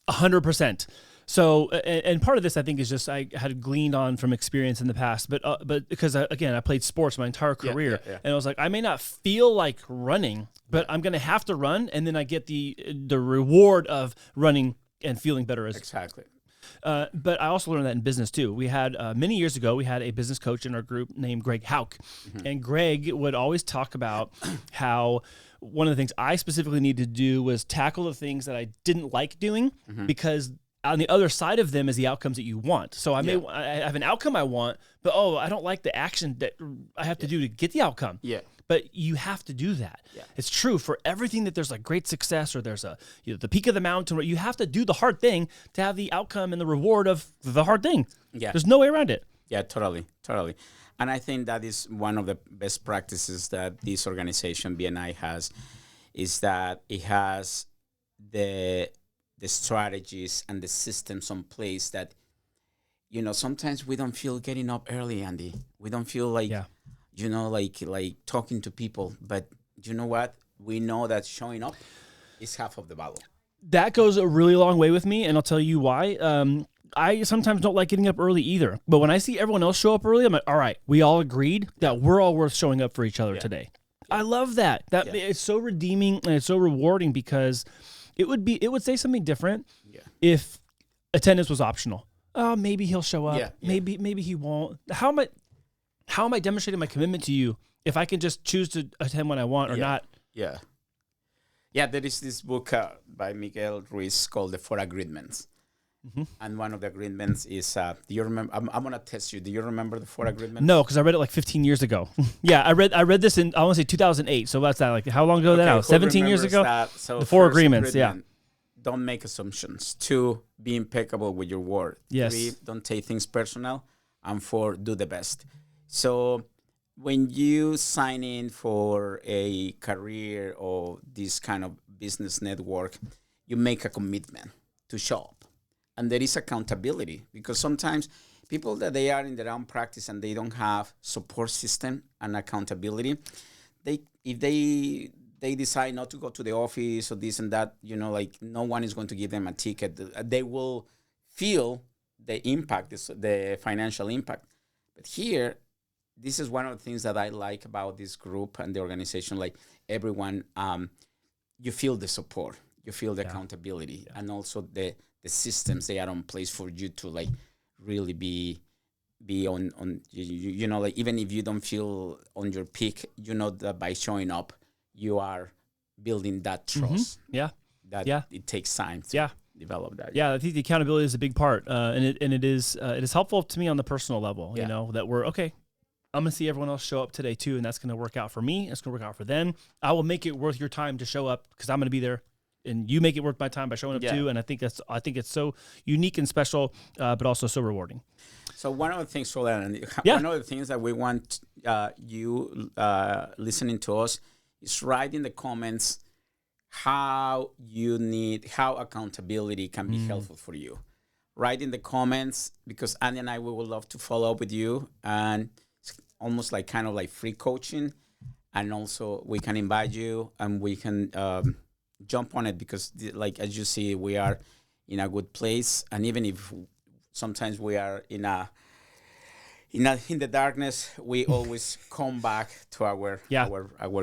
100%. So, and part of this I think is just I had gleaned on from experience in the past, but because I played sports my entire career, and I was like, I may not feel like running, but I'm going to have to run, and then I get the reward of running and feeling better.
Exactly.
But I also learned that in business too. We had many years ago, we had a business coach in our group named Greg Hauk, and Greg would always talk about how one of the things I specifically needed to do was tackle the things that I didn't like doing because on the other side of them is the outcomes that you want. So I have an outcome I want, but I don't like the action that I have to do to get the outcome.
Yeah.
But you have to do that. Yeah. It's true for everything that there's like great success or there's the peak of the mountain where you have to do the hard thing to have the outcome and the reward of the hard thing. Yeah. There's no way around it.
Yeah, totally. And I think that is one of the best practices that this organization, BNI, has, is that it has the strategies and the systems in place that, sometimes we don't feel getting up early, Andy. We don't feel like, like talking to people. But you know what? We know that showing up is half of the battle.
That goes a really long way with me, and I'll tell you why. I sometimes don't like getting up early either. But when I see everyone else show up early, I'm like, all right, we all agreed that we're all worth showing up for each other today. I love that. It's so redeeming and it's so rewarding because it would say something different if attendance was optional. Oh, maybe he'll show up. Maybe he won't. How am I demonstrating my commitment to you if I can just choose to attend when I want or not?
Yeah, there is this book by Miguel Ruiz called The Four Agreements. And one of the agreements is, do you remember? I'm going to test you. Do you remember the Four Agreements?
No, because I read it like 15 years ago. I read this in, I want to say 2008. So what's that? Like how long ago now? 17 years ago?
So
the Four Agreements,
Don't make assumptions. 2, be impeccable with your word.
Yes.
3, don't take things personal. And 4, do the best. So when you sign in for a career or this kind of business network, you make a commitment to show up. And there is accountability because sometimes people that they are in their own practice and they don't have support system and accountability, if they decide not to go to the office or this and that, no one is going to give them a ticket. They will feel the impact, the financial impact. But here, this is one of the things that I like about this group and the organization. Like everyone, you feel the support, you feel the accountability, and also the systems they are on place for you to like really be on like even if you don't feel on your peak, that by showing up you are building that trust. It takes time to develop that.
I think the accountability is a big part, and it is helpful to me on the personal level. That we're okay. I'm going to see everyone else show up today too, and that's going to work out for me. It's going to work out for them. I will make it worth your time to show up because I'm going to be there. And you make it worth my time by showing up too, and I think it's so unique and special, but also so rewarding.
So one of the things, one of the things that we want you listening to us is write in the comments how accountability can be helpful for you. Write in the comments, because Andy and I, we would love to follow up with you, and it's almost like kind of like free coaching. And also we can invite you and we can jump on it, because like, as you see, we are in a good place. And even if sometimes we are in the darkness, we always come back to our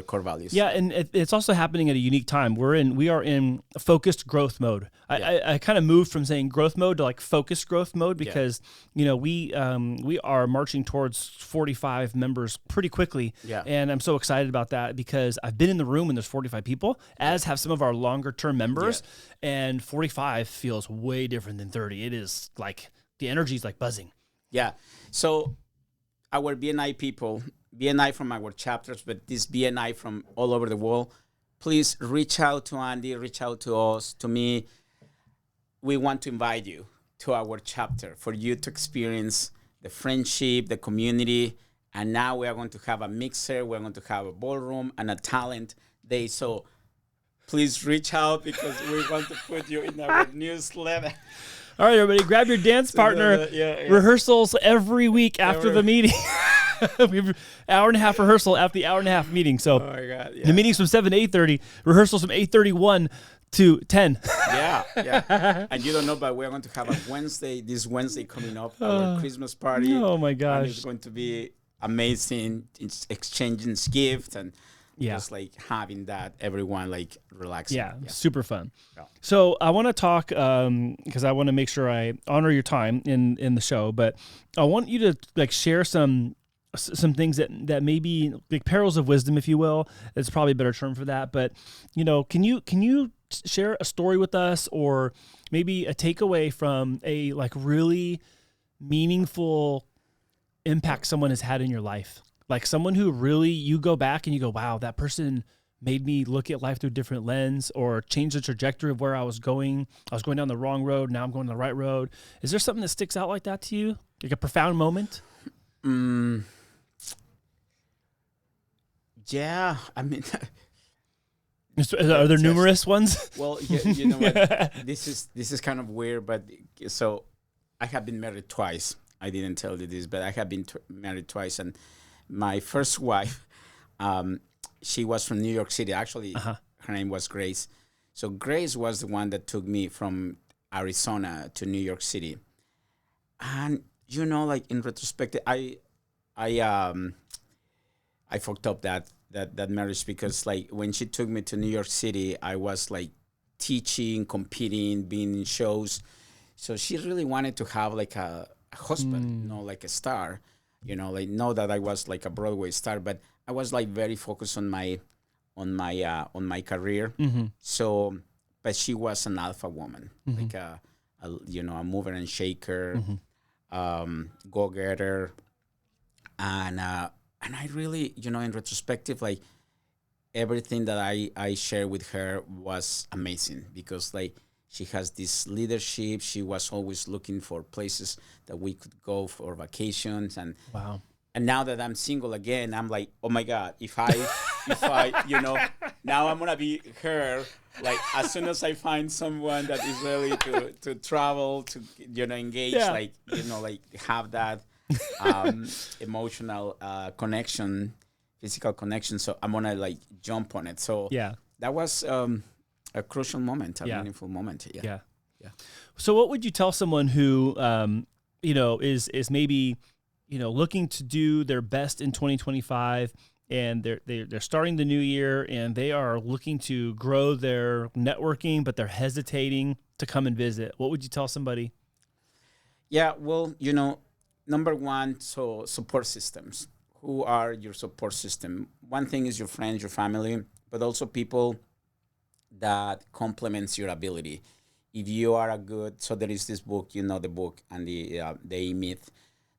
core values.
Yeah, and it's also happening at a unique time. We are in focused growth mode. I kind of moved from saying growth mode to like focused growth mode, because we are marching towards 45 members pretty quickly.
Yeah.
And I'm so excited about that, because I've been in the room when there's 45 people, as have some of our longer term members, and 45 feels way different than 30. It is like the energy is like buzzing.
Yeah. So our BNI people, BNI from our chapters, but this BNI from all over the world, please reach out to Andy, reach out to us, to me. We want to invite you to our chapter for you to experience the friendship, the community. And now we are going to have a mixer. We're going to have a ballroom and a talent day. So please reach out, because we're going to put you in our newsletter.
All right, everybody, grab your dance partner. Rehearsals every week after the meeting. We have an hour and a half rehearsal after the hour and a half meeting. So the meeting's from 7 to 8:30. Rehearsals from 8:31 to 10.
Yeah. And you don't know, but we're going to have this Wednesday coming up, our Christmas party.
Oh, my gosh.
And it's going to be amazing. It's exchanging gifts and just like having that, everyone like relaxing.
Yeah, super fun. Yeah. So I want to talk, because I want to make sure I honor your time in the show, but I want you to like share some things that maybe like perils of wisdom, if you will. It's probably a better term for that. But can you share a story with us, or maybe a takeaway from a like really meaningful impact someone has had in your life? Like someone who really, you go back and you go, wow, that person made me look at life through a different lens, or change the trajectory of where I was going. I was going down the wrong road. Now I'm going the right road. Is there something that sticks out like that to you? Like a profound moment?
Yeah. I mean,
are there numerous ones?
Well, you know what? This is kind of weird, but so I have been married twice. I didn't tell you this, but I have been married twice, and my first wife, she was from New York City. Actually, her name was Grace. So Grace was the one that took me from Arizona to New York City. And like in retrospect, I fucked up that marriage, because like when she took me to New York City, I was like teaching, competing, being in shows. So she really wanted to have like a husband, like a star. Like know that I was like a Broadway star, but I was like very focused on my career.
Mm-hmm.
So, but she was an alpha woman, like a mover and shaker, go-getter, and I really, in retrospective, like everything that I shared with her was amazing, because like she has this leadership. She was always looking for places that we could go for vacations. And
wow.
And now that I'm single again, I'm like, oh my God, if I, now I'm going to be her. Like as soon as I find someone that is ready to travel, to, engage, like have that emotional connection, physical connection. So I'm going to like jump on it. So that was, a crucial moment, a meaningful moment. Yeah.
So what would you tell someone who, is maybe, looking to do their best in 2025, and they're starting the new year, and they are looking to grow their networking, but they're hesitating to come and visit? What would you tell somebody?
Yeah, well, number one, so support systems. Who are your support system? One thing is your friends, your family, but also people that complements your ability. If you are so there is this book, the book, and the myth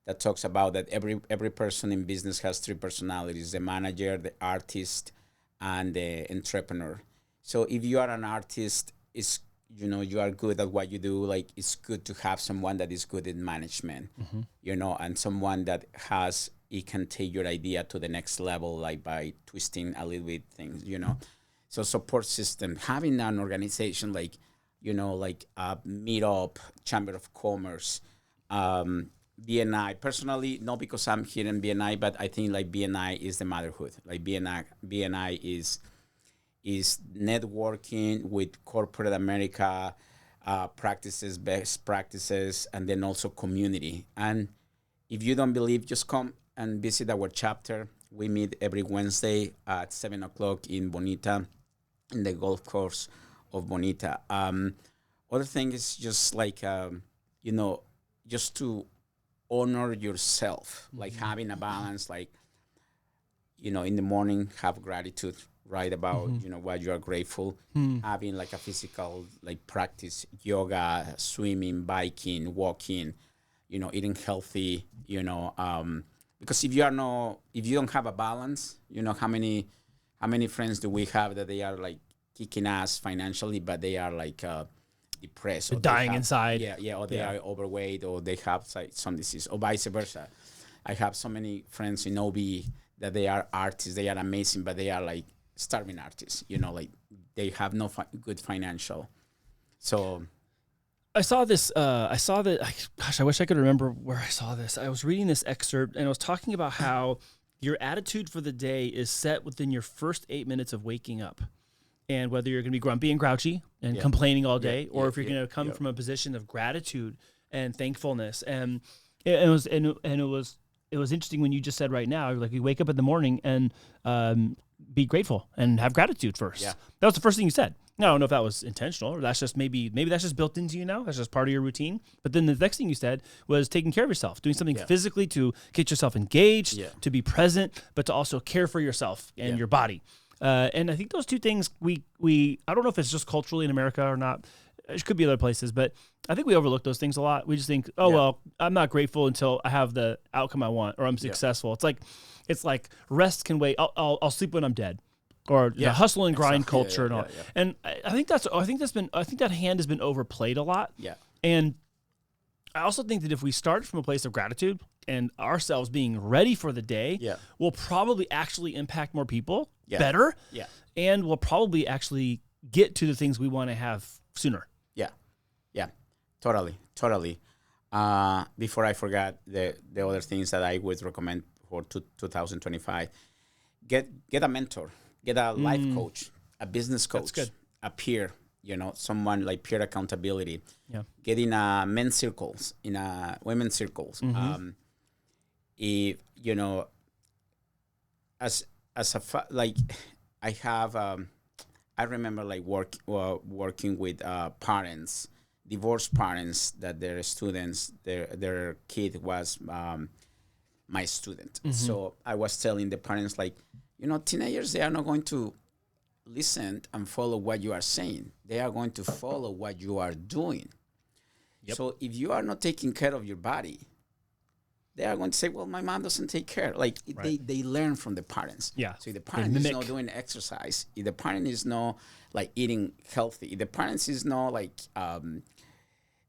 that talks about that every person in business has three personalities: the manager, the artist, and the entrepreneur. So if you are an artist, you are good at what you do. Like it's good to have someone that is good in management, and someone that can take your idea to the next level, like by twisting a little bit things, So support system, having an organization like, like Meetup, Chamber of Commerce, BNI. Personally, not because I'm here in BNI, but I think like BNI is the motherhood. Like BNI is networking with corporate America, practices, best practices, and then also community. And if you don't believe, just come and visit our chapter. We meet every Wednesday at 7 o'clock in Bonita, in the golf course of Bonita. Other thing is just like, just to honor yourself, like having a balance, like, in the morning, have gratitude, write about, what you are grateful, having like a physical, like practice, yoga, swimming, biking, walking, eating healthy, because if you don't have a balance, how many friends do we have that they are like kicking ass financially, but they are like depressed, or
dying inside.
Or they are overweight, or they have like some disease, or vice versa. I have so many friends in OB that they are artists, they are amazing, but they are like starving artists, like they have no good financial. So
I saw this, I wish I could remember where I saw this. I was reading this excerpt, and I was talking about how your attitude for the day is set within your first 8 minutes of waking up. And whether you're going to be grumpy and grouchy and complaining all day, or if you're going to come from a position of gratitude and thankfulness. And it was interesting when you just said right now, like you wake up in the morning and be grateful and have gratitude first.
Yeah.
That was the first thing you said. Now, I don't know if that was intentional, or that's just maybe that's just built into you now. That's just part of your routine. But then the next thing you said was taking care of yourself, doing something physically to get yourself engaged, to be present, but to also care for yourself and your body. And I think those two things I don't know if it's just culturally in America or not. It could be other places, but I think we overlook those things a lot. We just think, well, I'm not grateful until I have the outcome I want, or I'm successful. It's like rest can wait. I'll sleep when I'm dead, or the hustle and grind culture and all. And I think that hand has been overplayed a lot.
Yeah.
And I also think that if we start from a place of gratitude and ourselves being ready for the day, we'll probably actually impact more people better.
Yeah.
And we'll probably actually get to the things we want to have sooner.
Yeah. Totally. Before I forgot, the other things that I would recommend for 2025, get a mentor, get a life coach, a business coach, a peer, someone like peer accountability.
Yeah.
Get in men's circles, in women's circles. If I have, I remember like working with parents, divorced parents, that their students, their kid was my student. So I was telling the parents, like, teenagers, they are not going to listen and follow what you are saying. They are going to follow what you are doing. Yep. So if you are not taking care of your body, they are going to say, well, my mom doesn't take care. Like they learn from the parents.
Yeah.
So if the parent is not doing exercise, if the parent is not like eating healthy, if the parents is not like,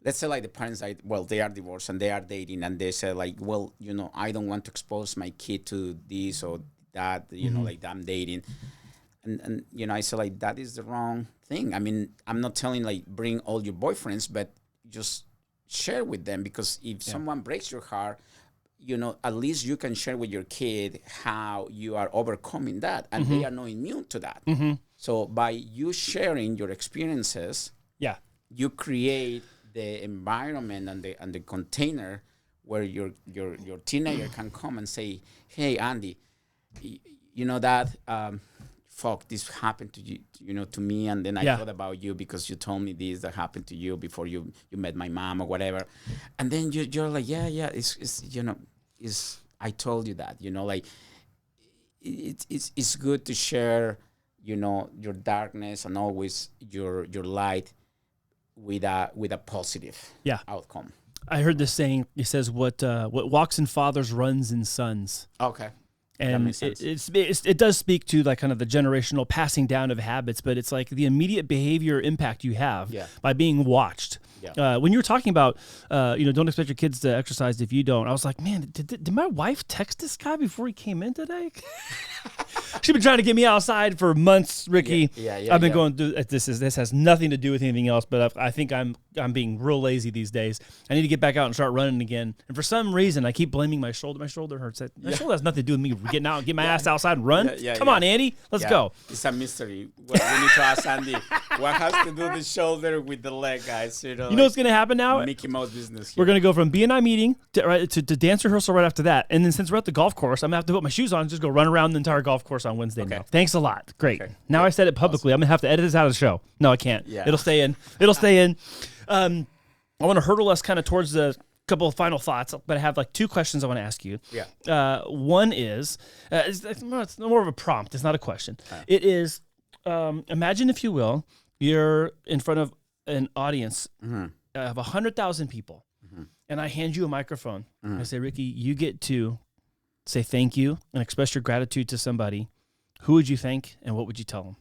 let's say like the parents, they are divorced and they are dating, and they say like, well, I don't want to expose my kid to this or that, like I'm dating. And I say like, that is the wrong thing. I mean, I'm not telling like bring all your boyfriends, but just share with them, because if someone breaks your heart, at least you can share with your kid how you are overcoming that, and they are not immune to that. So by you sharing your experiences, you create the environment and the container where your teenager can come and say, hey, Andy, that fuck, this happened to you, to me, and then I thought about you because you told me this that happened to you before you met my mom or whatever, and then you're like, it's I told you that, like it's good to share, your darkness and always your light with a positive outcome.
I heard this saying. It says, "What walks in fathers runs in sons."
Okay.
And it does speak to like kind of the generational passing down of habits, but it's like the immediate behavior impact you have by being watched. When you were talking about, don't expect your kids to exercise if you don't, I was like, man, did my wife text this guy before he came in today? She's been trying to get me outside for months, Ricky. I've been going through this has nothing to do with anything else, but I think I'm being real lazy these days. I need to get back out and start running again. And for some reason, I keep blaming my shoulder. My shoulder hurts. My shoulder has nothing to do with me getting out and get my ass outside and run. Come on, Andy, let's go.
It's a mystery. We need to ask Andy what has to do the shoulder with the leg, guys. You know
what's going to happen now?
Mickey Mouse business here.
We're going to go from BNI meeting to dance rehearsal right after that. And then since we're at the golf course, I'm going to have to put my shoes on and just go run around the entire golf course on Wednesday now. Thanks a lot. Great. Okay. Now I said it publicly. Awesome. I'm going to have to edit this out of the show. No, I can't. Yeah. It'll stay in. I want to hurdle us kind of towards the couple of final thoughts, but I have like two questions I want to ask you.
Yeah.
One is, it's more of a prompt. It's not a question. It is, imagine, if you will, you're in front of an audience of 100,000 people, and I hand you a microphone. I say, Ricky, you get to say thank you and express your gratitude to somebody. Who would you thank, and what would you tell them?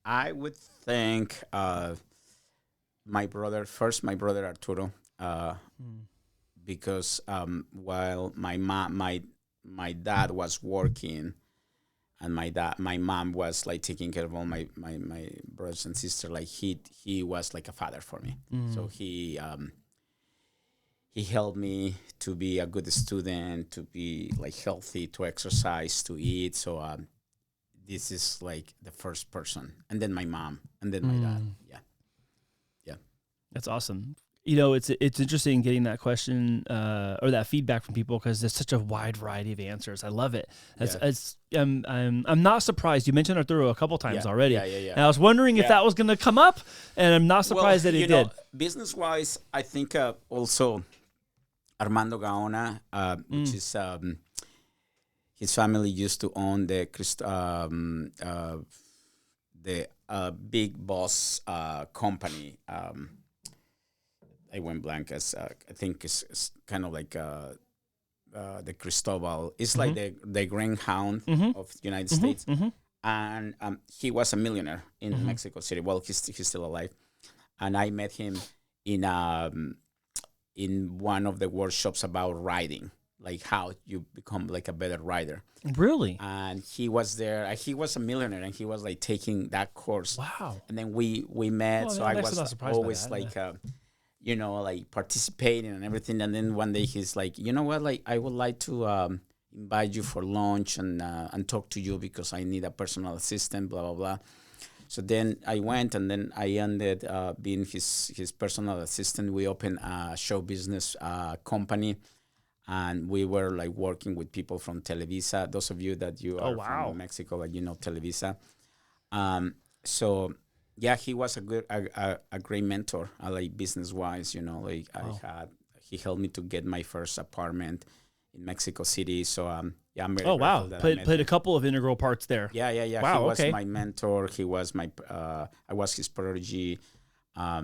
I would thank my brother Arturo, because while my dad was working, and my mom was like taking care of all my brothers and sisters, like he was like a father for me. So he helped me to be a good student, to be like healthy, to exercise, to eat. So this is like the first person, and then my mom, and then my dad. Yeah.
That's awesome. It's interesting getting that question or that feedback from people, because there's such a wide variety of answers. I love it. I'm not surprised. You mentioned Arturo a couple times already. And I was wondering if that was going to come up, and I'm not surprised that it did.
Business-wise, I think also Armando Gaona, which is his family used to own the Big Boss company. I went blank, as I think it's kind of like the Cristobal. It's like the greyhound of the United States. And he was a millionaire in Mexico City. Well, he's still alive. And I met him in one of the workshops about riding, like how you become like a better rider.
Really?
And he was there. He was a millionaire, and he was like taking that course.
Wow.
And then we met. So I was always like, like participating and everything. And then one day he's like, you know what? Like, I would like to invite you for lunch and talk to you, because I need a personal assistant, blah, blah, blah. So then I went, and then I ended being his personal assistant. We opened a show business company, and we were like working with people from Televisa. Those of you that you are from Mexico, like, Televisa. So yeah, he was a great mentor, like business wise. He helped me to get my first apartment in Mexico City. So I'm very grateful that
played a couple of integral parts there.
Yeah.
Wow,
he was my mentor. He was I was his prodigy. I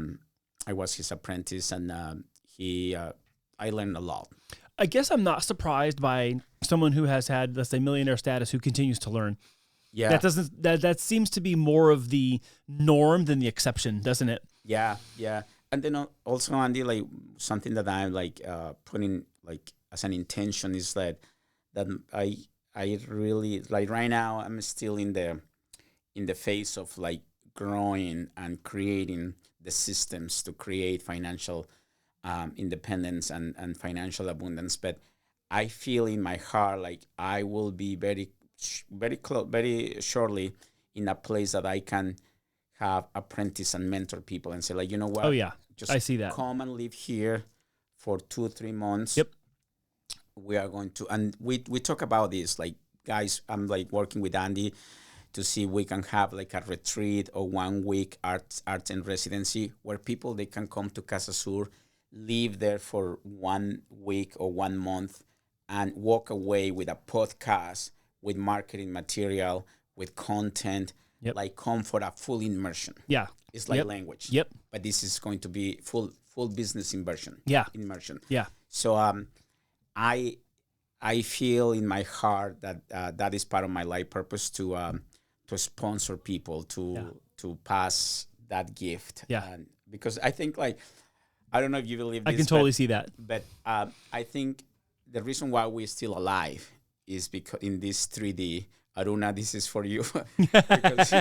was his apprentice, and I learned a lot.
I guess I'm not surprised by someone who has had, let's say, millionaire status, who continues to learn. Yeah, that seems to be more of the norm than the exception, doesn't it?
Yeah. And then also, Andy, like something that I'm like putting like as an intention is that I really, like, right now I'm still in the phase of like growing and creating the systems to create financial independence and financial abundance. But I feel in my heart like I will be very shortly in a place that I can have apprentice and mentor people and say, like, you know what?
Oh yeah,
just
I see that.
Come and live here for 2-3 months.
Yep.
We are going to, and we talk about this, like, guys, I'm like working with Andy to see if we can have like a retreat or 1 week art and residency where people, they can come to Casa Sur, live there for 1 week or 1 month, and walk away with a podcast, with marketing material, with content, like come for a full immersion. Yeah. It's like language. Yep. But this is going to be full business immersion. Yeah. Immersion. Yeah. So I feel in my heart that that is part of my life purpose, to sponsor people to pass that gift.
Yeah.
And because I think like, I don't know if you believe this.
I can totally see that.
But I think the reason why we're still alive is because in this 3D, Aruna, this is for you. Because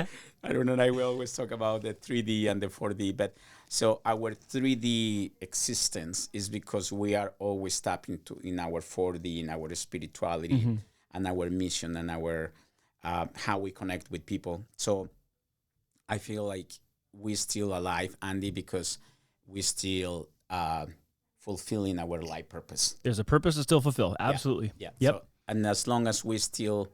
Aruna and I will always talk about the 3D and the 4D. But so our 3D existence is because we are always tapping in our 4D, in our spirituality and our mission and our how we connect with people. So I feel like we're still alive, Andy, because we're still fulfilling our life purpose.
There's a purpose to still fulfill. Absolutely.
Yeah.
Yep.
So, and as long as we're still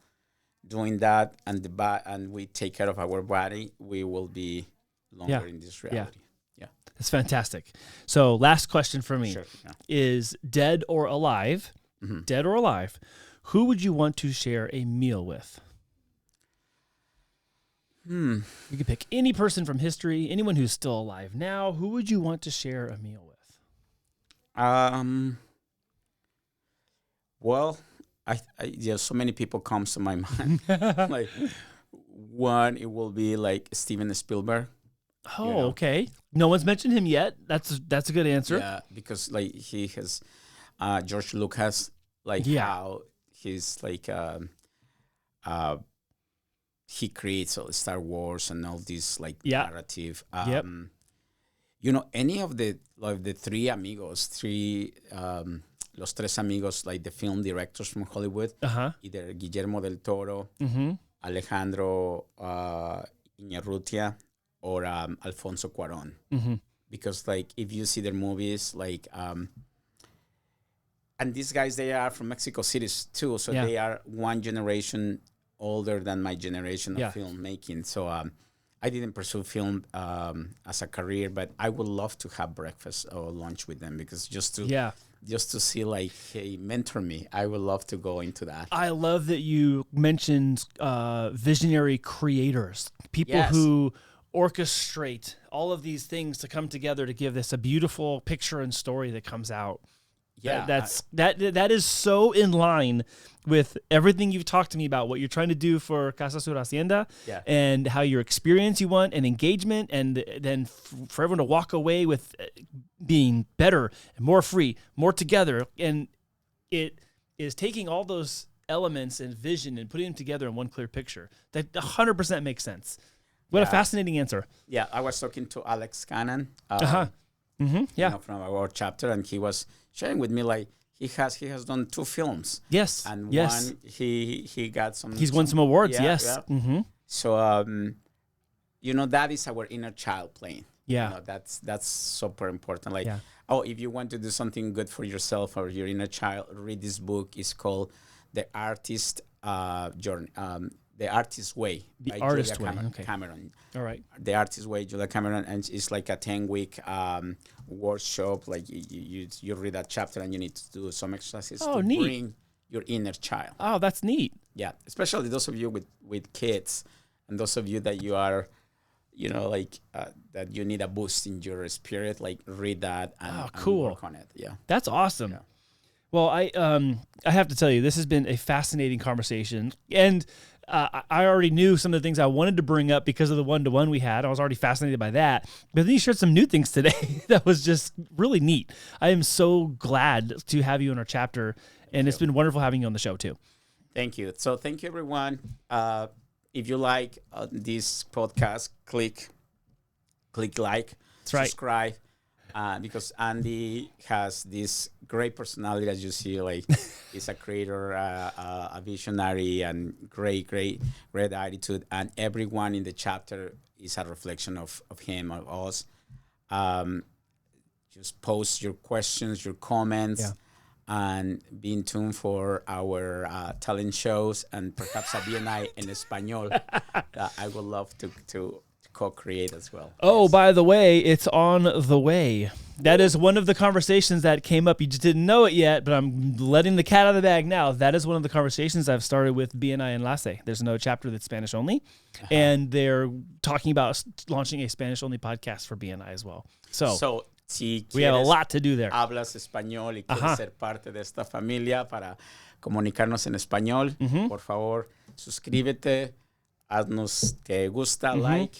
doing that and and we take care of our body, we will be longer in this reality. Yeah.
That's fantastic. So last question for me
Yeah.
is dead or alive, who would you want to share a meal with? You could pick any person from history, anyone who's still alive now. Who would you want to share a meal with?
Well, I so many people comes to my mind. Like one, it will be like Steven Spielberg.
Oh, okay. No one's mentioned him yet. That's a good answer.
Yeah, because like he has George Lucas, like how he's like he creates all Star Wars and all this like narrative. You know, any of the three amigos, los tres amigos, like the film directors from Hollywood, either Guillermo del Toro, Alejandro Iñárritu, or Alfonso Cuarón. Because like if you see their movies, like and these guys, they are from Mexico City too, so they are one generation older than my generation of filmmaking. So I didn't pursue film as a career, but I would love to have breakfast or lunch with them, because just to see like, hey, mentor me. I would love to go into that.
I love that you mentioned visionary creators, people who orchestrate all of these things to come together to give this a beautiful picture and story that comes out. Yeah, that is so in line with everything you've talked to me about, what you're trying to do for Casa sur Hacienda, and how your experience you want and engagement, and then for everyone to walk away with being better and more free, more together. And it is taking all those elements and vision and putting them together in one clear picture. That 100% makes sense. What a fascinating answer.
Yeah, I was talking to Alex Cannon,
you know,
from our chapter, and he was sharing with me like he has done 2 films.
Yes.
And one he got some.
He's won some awards. Yes.
Yeah. So you know, that is our inner child playing.
Yeah.
You know, that's super important. Like, if you want to do something good for yourself or your inner child, read this book. It's called The Artist Journey. The Artist's Way.
The Artist's Way.
Cameron.
All right.
The Artist's Way, Julia Cameron, and it's like a 10-week workshop. Like you read that chapter and you need to do some exercises to bring your inner child.
Oh, that's neat.
Yeah, especially those of you with kids, and those of you that you are, you know, like that you need a boost in your spirit. Like read that and work on it. Yeah,
that's awesome.
Yeah.
Well, I have to tell you, this has been a fascinating conversation, and I already knew some of the things I wanted to bring up because of the one-to-one we had. I was already fascinated by that. But then you shared some new things today that was just really neat. I am so glad to have you in our chapter, and it's been wonderful having you on the show too.
Thank you. So thank you, everyone. If you like this podcast, click like, subscribe. Because Andy has this great personality, as you see, like he's a creator, a visionary, and great attitude. And everyone in the chapter is a reflection of him, of us. Just post your questions, your comments, and be in tune for our talent shows and perhaps a BNI en Español. I would love to co-create as well.
Oh, by the way, it's on the way. That is one of the conversations that came up. You just didn't know it yet, but I'm letting the cat out of the bag now. That is one of the conversations I've started with BNI Enlace. There's another chapter that's Spanish only, and they're talking about launching a Spanish only podcast for BNI as well. So
si
we have a lot to do there.
Hablas español y quieres ser parte de esta familia para comunicarnos en español, por favor, suscríbete, haznos te gusta, like,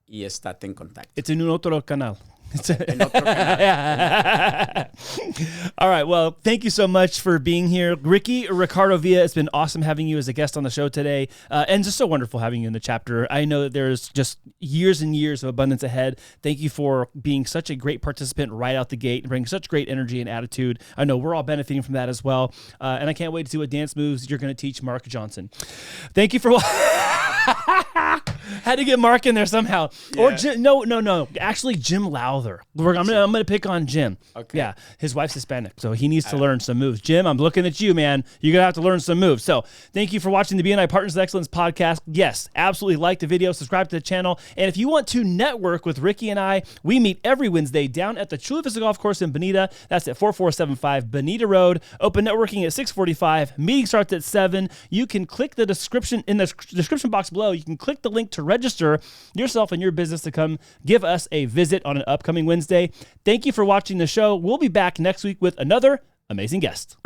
y estate en contacto.
It's en un otro canal.
En otro canal.
All right. Well, thank you so much for being here. Ricardo Villa, it's been awesome having you as a guest on the show today. And just so wonderful having you in the chapter. I know that there's just years and years of abundance ahead. Thank you for being such a great participant right out the gate and bringing such great energy and attitude. I know we're all benefiting from that as well. And I can't wait to see what dance moves you're going to teach Mark Johnson. Thank you for had to get Mark in there somehow. Yeah. Or Jim, no. Actually, Jim Lowther. I'm gonna pick on Jim. Okay. Yeah, his wife's Hispanic, so he needs to learn some moves. Jim, I'm looking at you, man. You're gonna have to learn some moves. So, thank you for watching the BNI Partners in Excellence podcast. Yes, absolutely like the video, subscribe to the channel, and if you want to network with Ricky and I, we meet every Wednesday down at the Chula Vista Golf Course in Bonita. That's at 4475 Bonita Road. Open networking at 6:45. Meeting starts at 7. You can click the description in the description box below. You can click the link to register yourself and your business to come give us a visit on an upcoming Wednesday. Thank you for watching the show. We'll be back next week with another amazing guest.